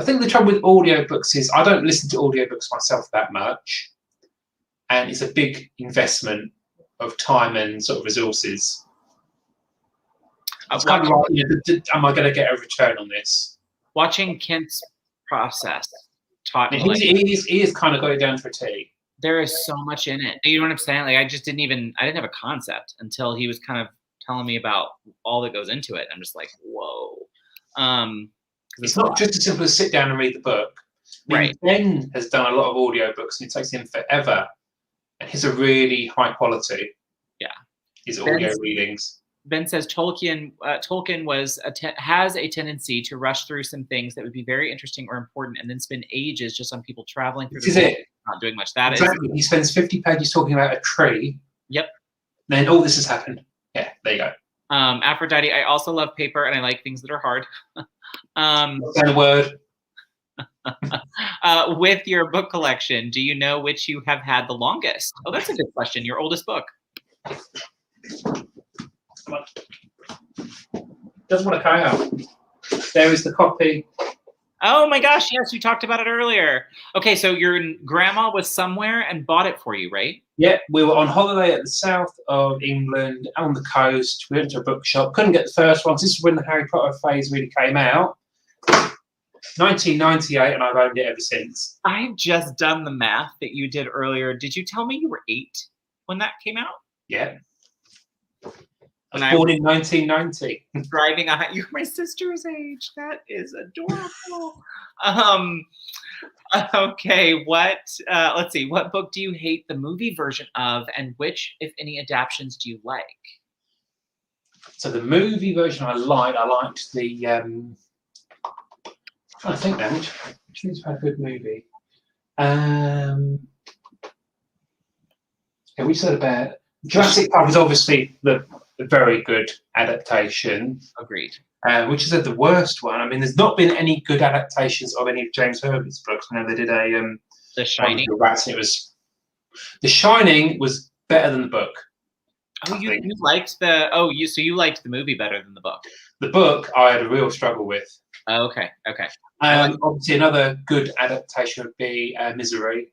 think the trouble with audiobooks is I don't listen to audiobooks myself that much, and it's a big investment of time and sort of resources. It's kind of like, am I going to get a return on this? Watching Kent's process taught me. He is kind of got it down for a T. There is so much in it. You know what I'm saying? Like I didn't have a concept until he was kind of telling me about all that goes into it. I'm just like, whoa. It's not just as simple as sit down and read the book. Right. Ben has done a lot of audiobooks and it takes him forever. And his are really high quality. Yeah. His audio readings. Ben says Tolkien has a tendency to rush through some things that would be very interesting or important and then spend ages just on people traveling through the world, not doing much. Exactly. He spends 50 pages talking about a tree. Yep. Then all this has happened. Yeah, there you go. Aphrodite, I also love paper and I like things that are hard. Say a word. With your book collection, do you know which you have had the longest? Oh, that's a good question. Your oldest book. Come on. Doesn't want to carry out. There is the copy. Oh my gosh, yes, you talked about it earlier. Okay, so your grandma was somewhere and bought it for you, right? Yeah, we were on holiday at the south of England, on the coast. We went to a bookshop, couldn't get the first one. This is when the Harry Potter phase really came out. 1998, and I've owned it ever since. I've just done the math that you did earlier. Did you tell me you were 8 when that came out? Yeah. I was born in 1990. Driving you're my sister's age. That is adorable. Okay, let's see. What book do you hate the movie version of, and which, if any, adaptations do you like? So the movie version I liked the. I'm trying to think now, which one's had a good movie? Yeah, we said about Jurassic Park is obviously the very good adaptation. Agreed. Which is the worst one. I mean, there's not been any good adaptations of any of James Herbert's books. You know, they did a The Shining. The Shining was better than the book. Oh, you liked so you liked the movie better than the book. The book I had a real struggle with. Oh, okay. Obviously, another good adaptation would be Misery.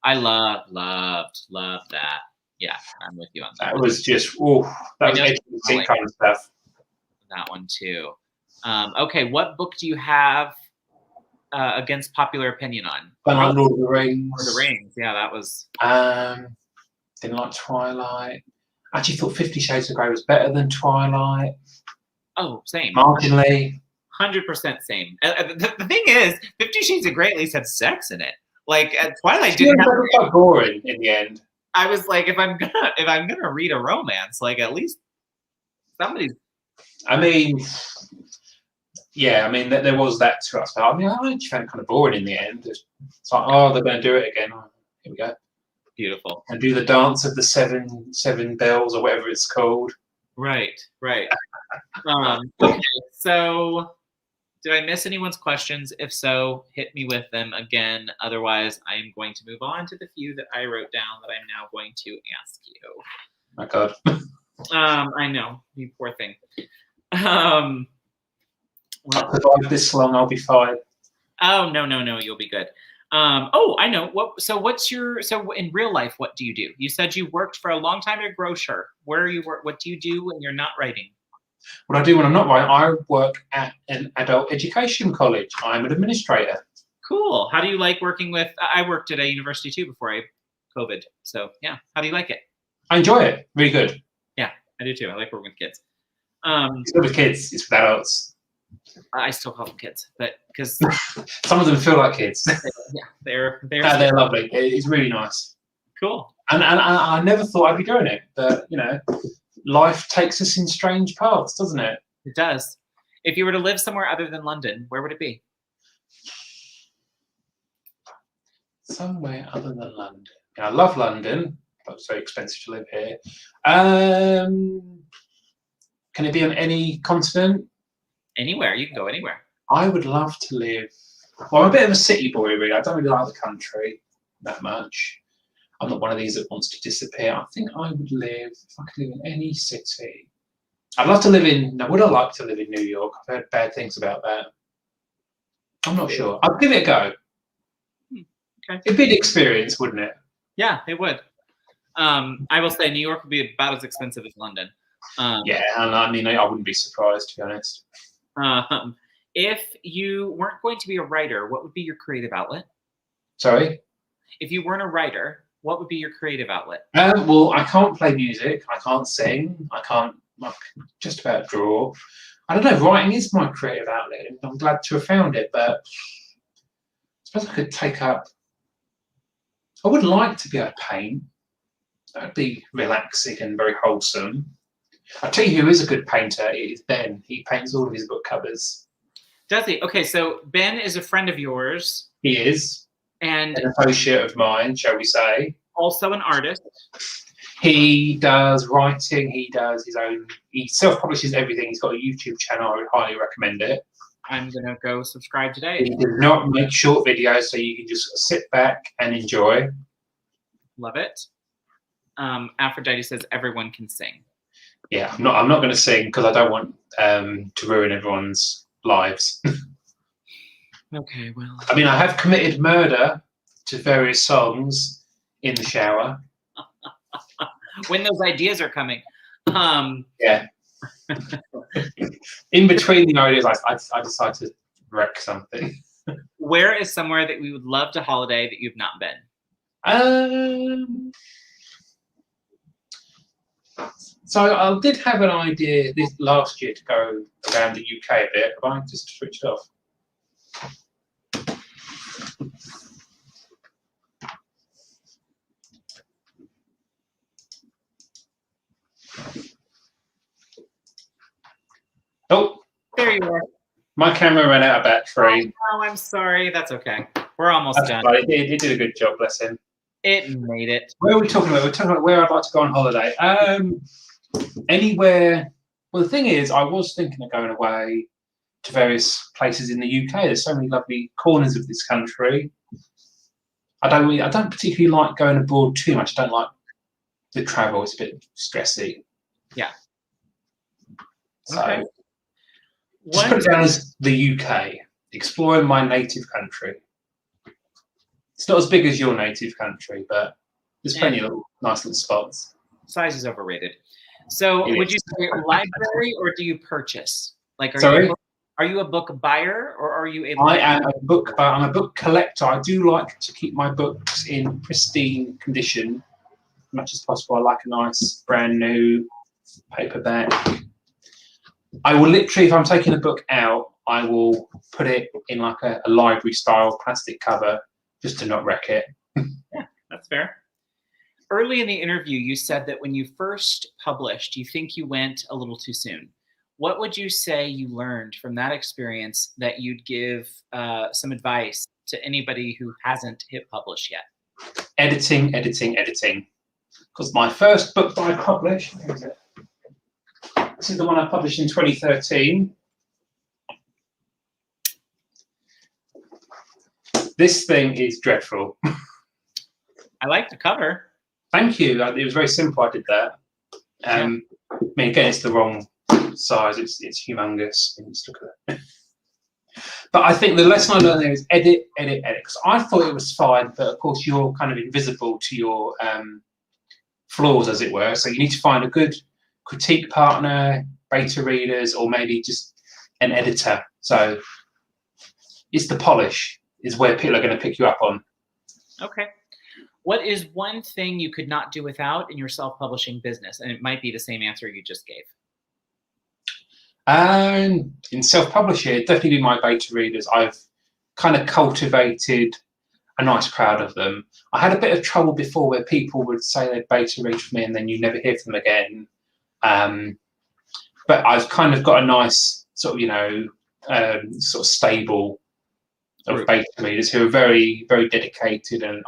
I loved that. Yeah, I'm with you on that. That was just that was edgy kind of stuff. That one too. Okay, what book do you have against popular opinion on? Lord of the Rings. Lord of the Rings. Yeah, that was. Didn't like Twilight. Actually, thought 50 Shades of Grey was better than Twilight. Oh, same. Marginally. 100% same. The thing is, 50 Shades of Grey at least had sex in it. Like Twilight didn't have. It got boring in the end. I was like, if I'm gonna read a romance, like at least somebody's. I mean, yeah, I mean there was that to us. I mean, I actually found it kind of boring in the end. It's like, they're going to do it again. Oh, here we go. Beautiful. And do the dance of the seven bells or whatever it's called. Right. Okay, so did I miss anyone's questions? If so, hit me with them again. Otherwise, I am going to move on to the few that I wrote down that I'm now going to ask you. My God. I know, you poor thing. Well, I'll survive this long, I'll be fine. oh, no, you'll be good. Oh, I know. So in real life, what do you do? You said you worked for a long time at a grocer. Where are you work? What do you do when you're not writing? What I do when I'm not writing, I work at an adult education college. I'm an administrator. Cool. How do you like working with, I worked at a university too before COVID. So yeah, how do you like it? I enjoy it. Really good. Yeah, I do too. I like working with kids. It's not with kids, it's with adults. I still call them kids, but because some of them feel like kids. Yeah, they're lovely. It's really nice. Cool. And I never thought I'd be doing it, but you know, life takes us in strange paths, doesn't it? It does. If you were to live somewhere other than London, where would it be? Somewhere other than London. Yeah, I love London, but it's very expensive to live here. Can it be on any continent? Anywhere. You can go anywhere. I would love to live. Well, I'm a bit of a city boy, really. I don't really like the country that much. I'm not one of these that wants to disappear. I think I would live, if I could live in any city. I'd love to live in, now would I like to live in New York? I've heard bad things about that. I'm not sure. I'd give it a go. Okay. It'd be an experience, wouldn't it? Yeah, it would. I will say New York would be about as expensive as London. Yeah, and I mean, I wouldn't be surprised, to be honest. If you weren't going to be a writer, what would be your creative outlet? Sorry? If you weren't a writer, what would be your creative outlet? Well, I can't play music. I can't sing. I can just about draw. I don't know. Writing is my creative outlet. I'm glad to have found it, but I suppose I could take up. I would like to be able to paint. That would be relaxing and very wholesome. I'll tell you who is a good painter. It is Ben. He paints all of his book covers. Does he? Okay, so Ben is a friend of yours. He is. And an associate of mine, shall we say. Also an artist. He does writing. He does his own. He self-publishes everything. He's got a YouTube channel. I would highly recommend it. I'm going to go subscribe today. He does not make short videos, so you can just sit back and enjoy. Love it. Aphrodite says everyone can sing. Yeah, I'm not going to sing because I don't want to ruin everyone's lives. Okay, well. I mean, I have committed murder to various songs in the shower. When those ideas are coming. Yeah. In between the ideas, I decide to wreck something. Where is somewhere that we would love to holiday that you've not been? So I did have an idea this last year to go around the UK a bit, but I just switched off. Oh, there you are. My camera ran out of battery. Oh, I'm sorry. That's okay. We're almost done. Right. It did a good job, bless him. It made it. Where are we talking about? We're talking about where I'd like to go on holiday. Anywhere. Well, the thing is, I was thinking of going away to various places in the UK. There's so many lovely corners of this country. I don't particularly like going abroad too much. I don't like the travel. It's a bit stressy. Yeah. So, okay. Just put it down as the UK, exploring my native country. It's not as big as your native country, but there's plenty of nice little spots. Size is overrated. So would you say library or do you purchase? Like, are you a book buyer or are you a I am a book buyer. I'm a book collector. I do like to keep my books in pristine condition as much as possible. I like a nice brand new paperback. I will literally, if I'm taking a book out, I will put it in like a library style plastic cover just to not wreck it. Yeah, that's fair. Early in the interview, you said that when you first published, you think you went a little too soon. What would you say you learned from that experience that you'd give some advice to anybody who hasn't hit publish yet? Editing, editing, editing. Because my first book that I published, where is it? This is the one I published in 2013. This thing is dreadful. I like the cover. Thank you. It was very simple. I did that. I mean, again, it's the wrong size. It's humongous. Just look at that. But I think the lesson I learned there is edit, edit, edit. Because I thought it was fine, but of course you're kind of invisible to your flaws, as it were. So you need to find a good critique partner, beta readers, or maybe just an editor. So it's the polish is where people are going to pick you up on. Okay. What is one thing you could not do without in your self-publishing business? And it might be the same answer you just gave. In self-publishing, it'd definitely be my beta readers. I've kind of cultivated a nice crowd of them. I had a bit of trouble before where people would say they'd beta read for me and then you never hear from them again. But I've kind of got a nice sort of, you know, sort of stable of beta readers who are very, very dedicated, and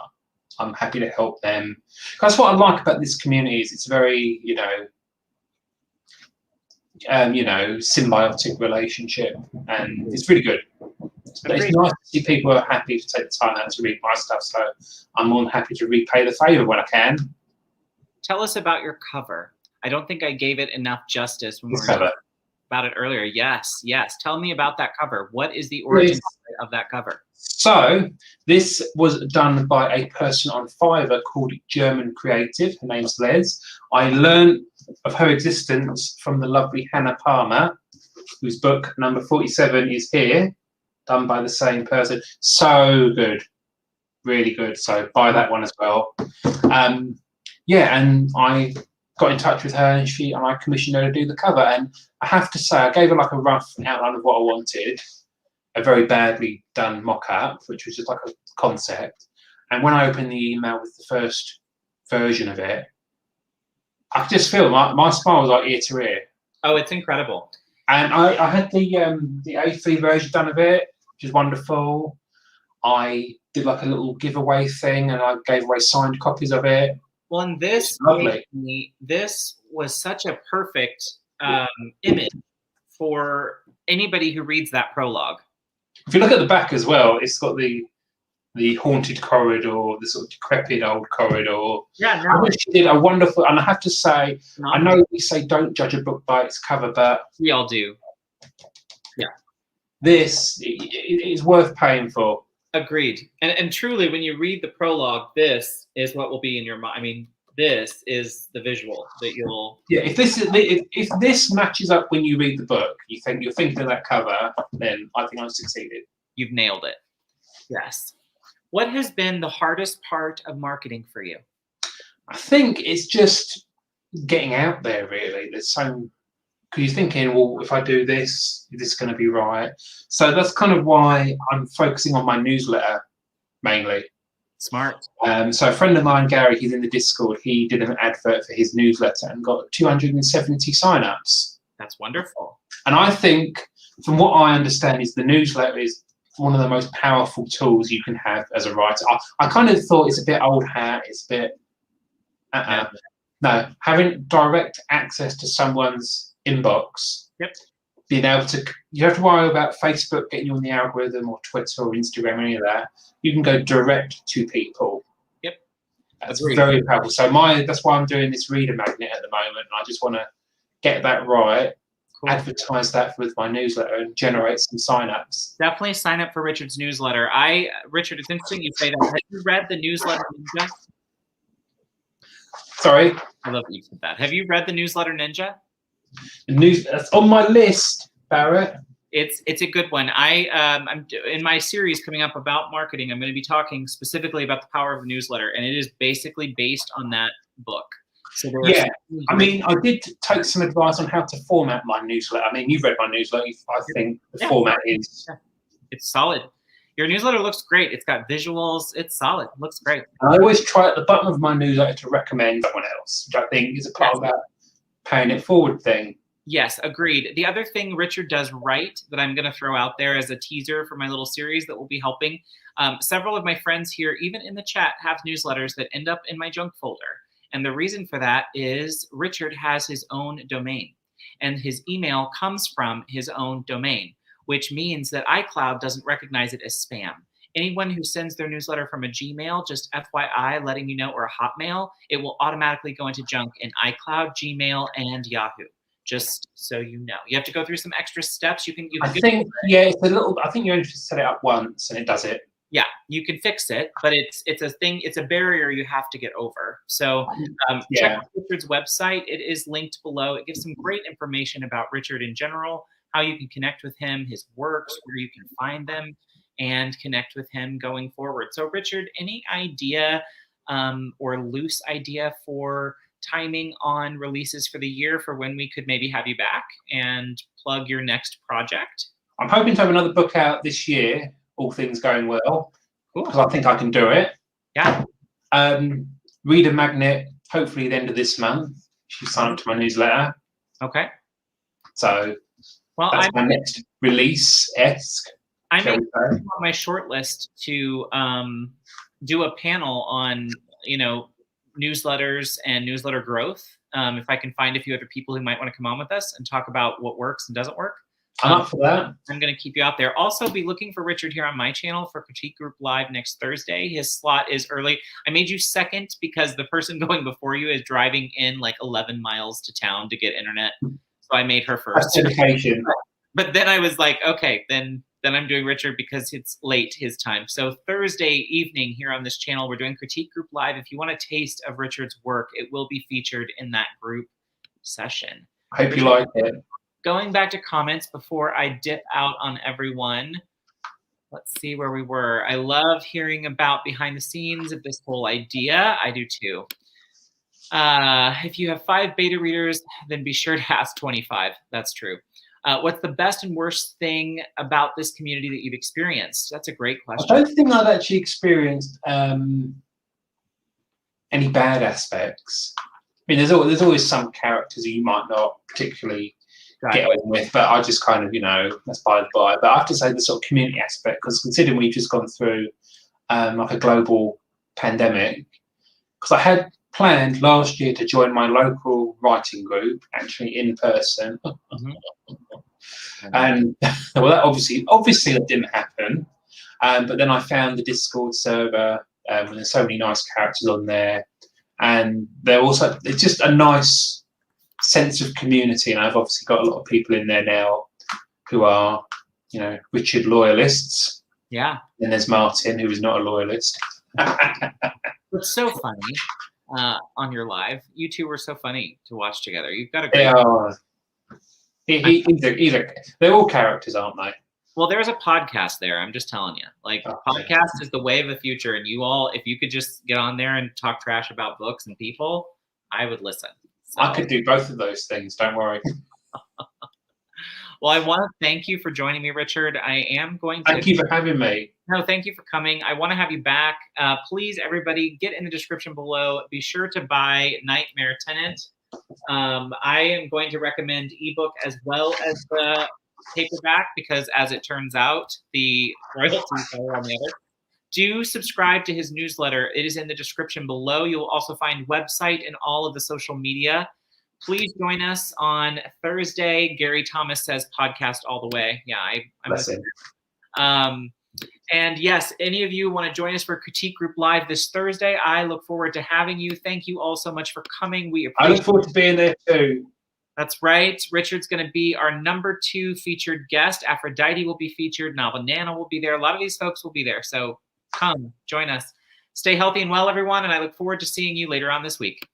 I'm happy to help them. That's what I like about this community is it's very, you know, symbiotic relationship, and it's really good. But it's nice to see people are happy to take the time out to read my stuff, so I'm more than happy to repay the favour when I can. Tell us about your cover. I don't think I gave it enough justice when we were talking about it earlier. Yes, yes. Tell me about that cover. What is the origin of that cover? So this was done by a person on Fiverr called German Creative. Her name's Les. I learned of her existence from the lovely Hannah Palmer, whose book number 47 is here, done by the same person. So good, really good. So buy that one as well. Yeah, and I got in touch with her, and I commissioned her to do the cover. And I have to say, I gave her like a rough outline of what I wanted, a very badly done mock-up, which was just like a concept. And when I opened the email with the first version of it, I could just feel my smile was like ear to ear. Oh, it's incredible. And I had the A3 version done of it, which is wonderful. I did like a little giveaway thing, and I gave away signed copies of it. Well, and this was such a perfect image for anybody who reads that prologue. If you look at the back as well, it's got the haunted corridor, the sort of decrepit old corridor. Yeah, no. I wish she did a wonderful, and I have to say, I know we say don't judge a book by its cover, but we all do. Yeah. This is worth paying for. Agreed. And truly, when you read the prologue, this is what will be in your mind. I mean, this is the visual that you'll. Yeah, if this matches up when you read the book, you're thinking of that cover, then I think I've succeeded. You've nailed it. Yes. What has been the hardest part of marketing for you? I think it's just getting out there, really. There's so, because you're thinking, well, if I do this, is this going to be right? So that's kind of why I'm focusing on my newsletter mainly. Smart. So a friend of mine, Gary, he's in the Discord, he did an advert for his newsletter and got 270 signups. That's wonderful. And I think, from what I understand, is the newsletter is one of the most powerful tools you can have as a writer. I kind of thought it's a bit old hat, it's a bit, No, having direct access to someone's inbox. Yep. Being able to, you have to worry about Facebook getting you on the algorithm or Twitter or Instagram, any of that. You can go direct to people. Yep. That's very powerful. So that's why I'm doing this reader magnet at the moment. I just want to get that right. Cool. Advertise that with my newsletter and generate some signups. Definitely sign up for Richard's newsletter. Richard, it's interesting you say that. Have you read the Newsletter Ninja? Sorry? I love that you said that. Have you read the Newsletter Ninja? That's on my list, Barrett. It's a good one. I'm in my series coming up about marketing. I'm going to be talking specifically about the power of a newsletter, and it is basically based on that book. So yeah, I mean, I did take some advice on how to format my newsletter. I mean, you've read my newsletter. I think the format is... Yeah. It's solid. Your newsletter looks great. It's got visuals. It's solid. It looks great. I always try at the bottom of my newsletter to recommend someone else, which I think is a part of that paying it forward thing. Yes, agreed. The other thing Richard does right that I'm going to throw out there as a teaser for my little series that will be helping, several of my friends here, even in the chat, have newsletters that end up in my junk folder. And the reason for that is Richard has his own domain, and his email comes from his own domain, which means that iCloud doesn't recognize it as spam. Anyone who sends their newsletter from a Gmail, just FYI, letting you know, or a Hotmail, it will automatically go into junk in iCloud, Gmail, and Yahoo. just so you know. You have to go through some extra steps. You can I think, yeah, it's a little, I think you only have to set it up once and it does it. Yeah, you can fix it, but it's a thing, it's a barrier you have to get over. So check out Richard's website. It is linked below. It gives some great information about Richard in general, how you can connect with him, his works, where you can find them, and connect with him going forward. So Richard, any idea or loose idea for timing on releases for the year for when we could maybe have you back and plug your next project? I'm hoping to have another book out this year, all things going well, because I think I can do it. Yeah. Reader magnet, hopefully the end of this month. You sign up to my newsletter. Okay. So well, that's my next release-esque. I made on my short list to do a panel on, newsletters and newsletter growth. If I can find a few other people who might want to come on with us and talk about what works and doesn't work. I'm up for that. I'm going to keep you out there. Also, be looking for Richard here on my channel for Critique Group Live next Thursday. His slot is early. I made you second because the person going before you is driving in like 11 miles to town to get internet. So I made her first. Dedication. But then I was like, okay, then I'm doing Richard because it's late his time. So Thursday evening here on this channel, we're doing Critique Group Live. If you want a taste of Richard's work, it will be featured in that group session. I hope you like it. Going back to comments before I dip out on everyone. Let's see where we were. I love hearing about behind the scenes of this whole idea. I do too. If you have 5 beta readers, then be sure to ask 25. That's true. What's the best and worst thing about this community that you've experienced? That's a great question. I don't think I've actually experienced any bad aspects. I mean, there's always some characters that you might not particularly get on with, but I just kind of, that's by the by. But I have to say the sort of community aspect, because considering we've just gone through like a global pandemic, because I had planned last year to join my local writing group, actually in person. And well, that obviously that didn't happen. But then I found the Discord server, and there's so many nice characters on there, and it's just a nice sense of community. And I've obviously got a lot of people in there now who are, Richard loyalists. Yeah. And there's Martin, who is not a loyalist. It's so funny on your live. You two were so funny to watch together. You've got a great. They're all characters, aren't they? Well, there's a podcast there. I'm just telling you. Like, podcast is the way of the future. And you all, if you could just get on there and talk trash about books and people, I would listen. So. I could do both of those things. Don't worry. Well, I want to thank you for joining me, Richard. I am going to... Thank you for having me. No, thank you for coming. I want to have you back. Please, everybody, get in the description below. Be sure to buy Nightmare Tenant. I am going to recommend ebook as well as the paperback because, as it turns out, the royalties are on the other. Do subscribe to his newsletter. It is in the description below. You'll also find website and all of the social media. Please join us on Thursday. Gary Thomas says podcast all the way. Yeah, I'm listening. And yes, any of you want to join us for Critique Group Live this Thursday, I look forward to having you. Thank you all so much for coming. I look forward to being there too. That's right. Richard's going to be our #2 featured guest. Aphrodite will be featured. Navanana will be there. A lot of these folks will be there. So come join us. Stay healthy and well, everyone. And I look forward to seeing you later on this week.